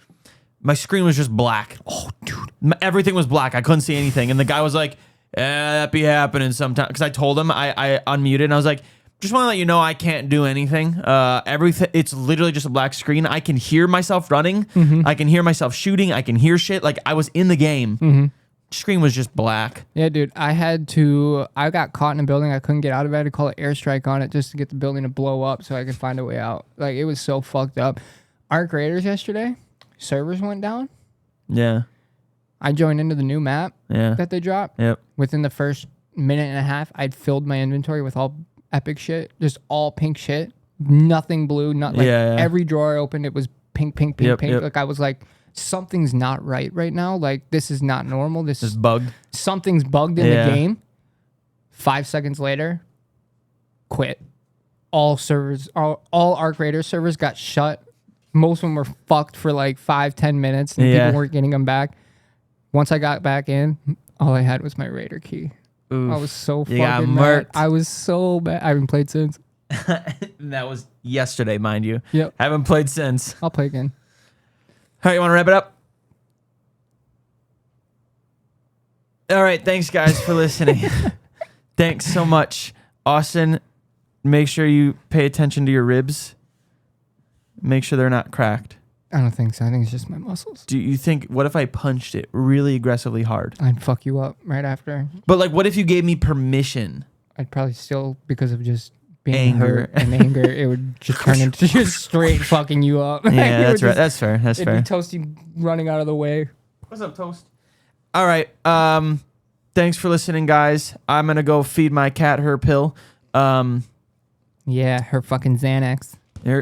My screen was just black. Oh, dude. Everything was black. I couldn't see anything. And the guy was like, that be happening sometimes. Because I told him, I unmuted and I was like, just want to let you know I can't do anything. Everything, it's literally just a black screen. I can hear myself running. Mm-hmm. I can hear myself shooting. I can hear shit. Like I was in the game. Mm-hmm. Screen was just black. Yeah, dude. I got caught in a building. I couldn't get out of it. I had to call an airstrike on it just to get the building to blow up so I could find a way out. Like it was so fucked up. Arc Raiders yesterday, servers went down. Yeah. I joined into the new map that they dropped. Yep. Within the first minute and a half, I'd filled my inventory with all epic shit, just all pink shit, nothing blue, not like every drawer I opened, it was pink. Yep. Like I was like, something's not right now. Like this is not normal. This is bugged. Something's bugged in the game. 5 seconds later, quit. All servers, all Arc Raiders servers got shut. Most of them were fucked for like 5-10 minutes, and people weren't getting them back. Once I got back in, all I had was my Raider key. Oof. I was so fucking mad. I was so bad. I haven't played since. That was yesterday, mind you. Yep. Haven't played since. I'll play again. All right, you want to wrap it up? All right, thanks guys for listening. Thanks so much. Austin, make sure you pay attention to your ribs. Make sure they're not cracked. I don't think so. I think it's just my muscles. Do you think, what if I punched it really aggressively hard? I'd fuck you up right after. But like, what if you gave me permission? I'd probably still, because of just being hurt and anger, it would just turn into just straight fucking you up. Yeah, that's right. That's fair. That's fair. It'd be Toasty running out of the way. What's up, Toast? All right. Thanks for listening, guys. I'm going to go feed my cat her pill. Yeah, her fucking Xanax.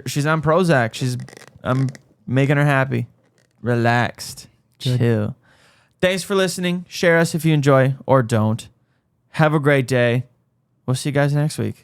She's on Prozac. I'm making her happy. Relaxed. Good. Chill. Thanks for listening. Share us if you enjoy or don't. Have a great day. We'll see you guys next week.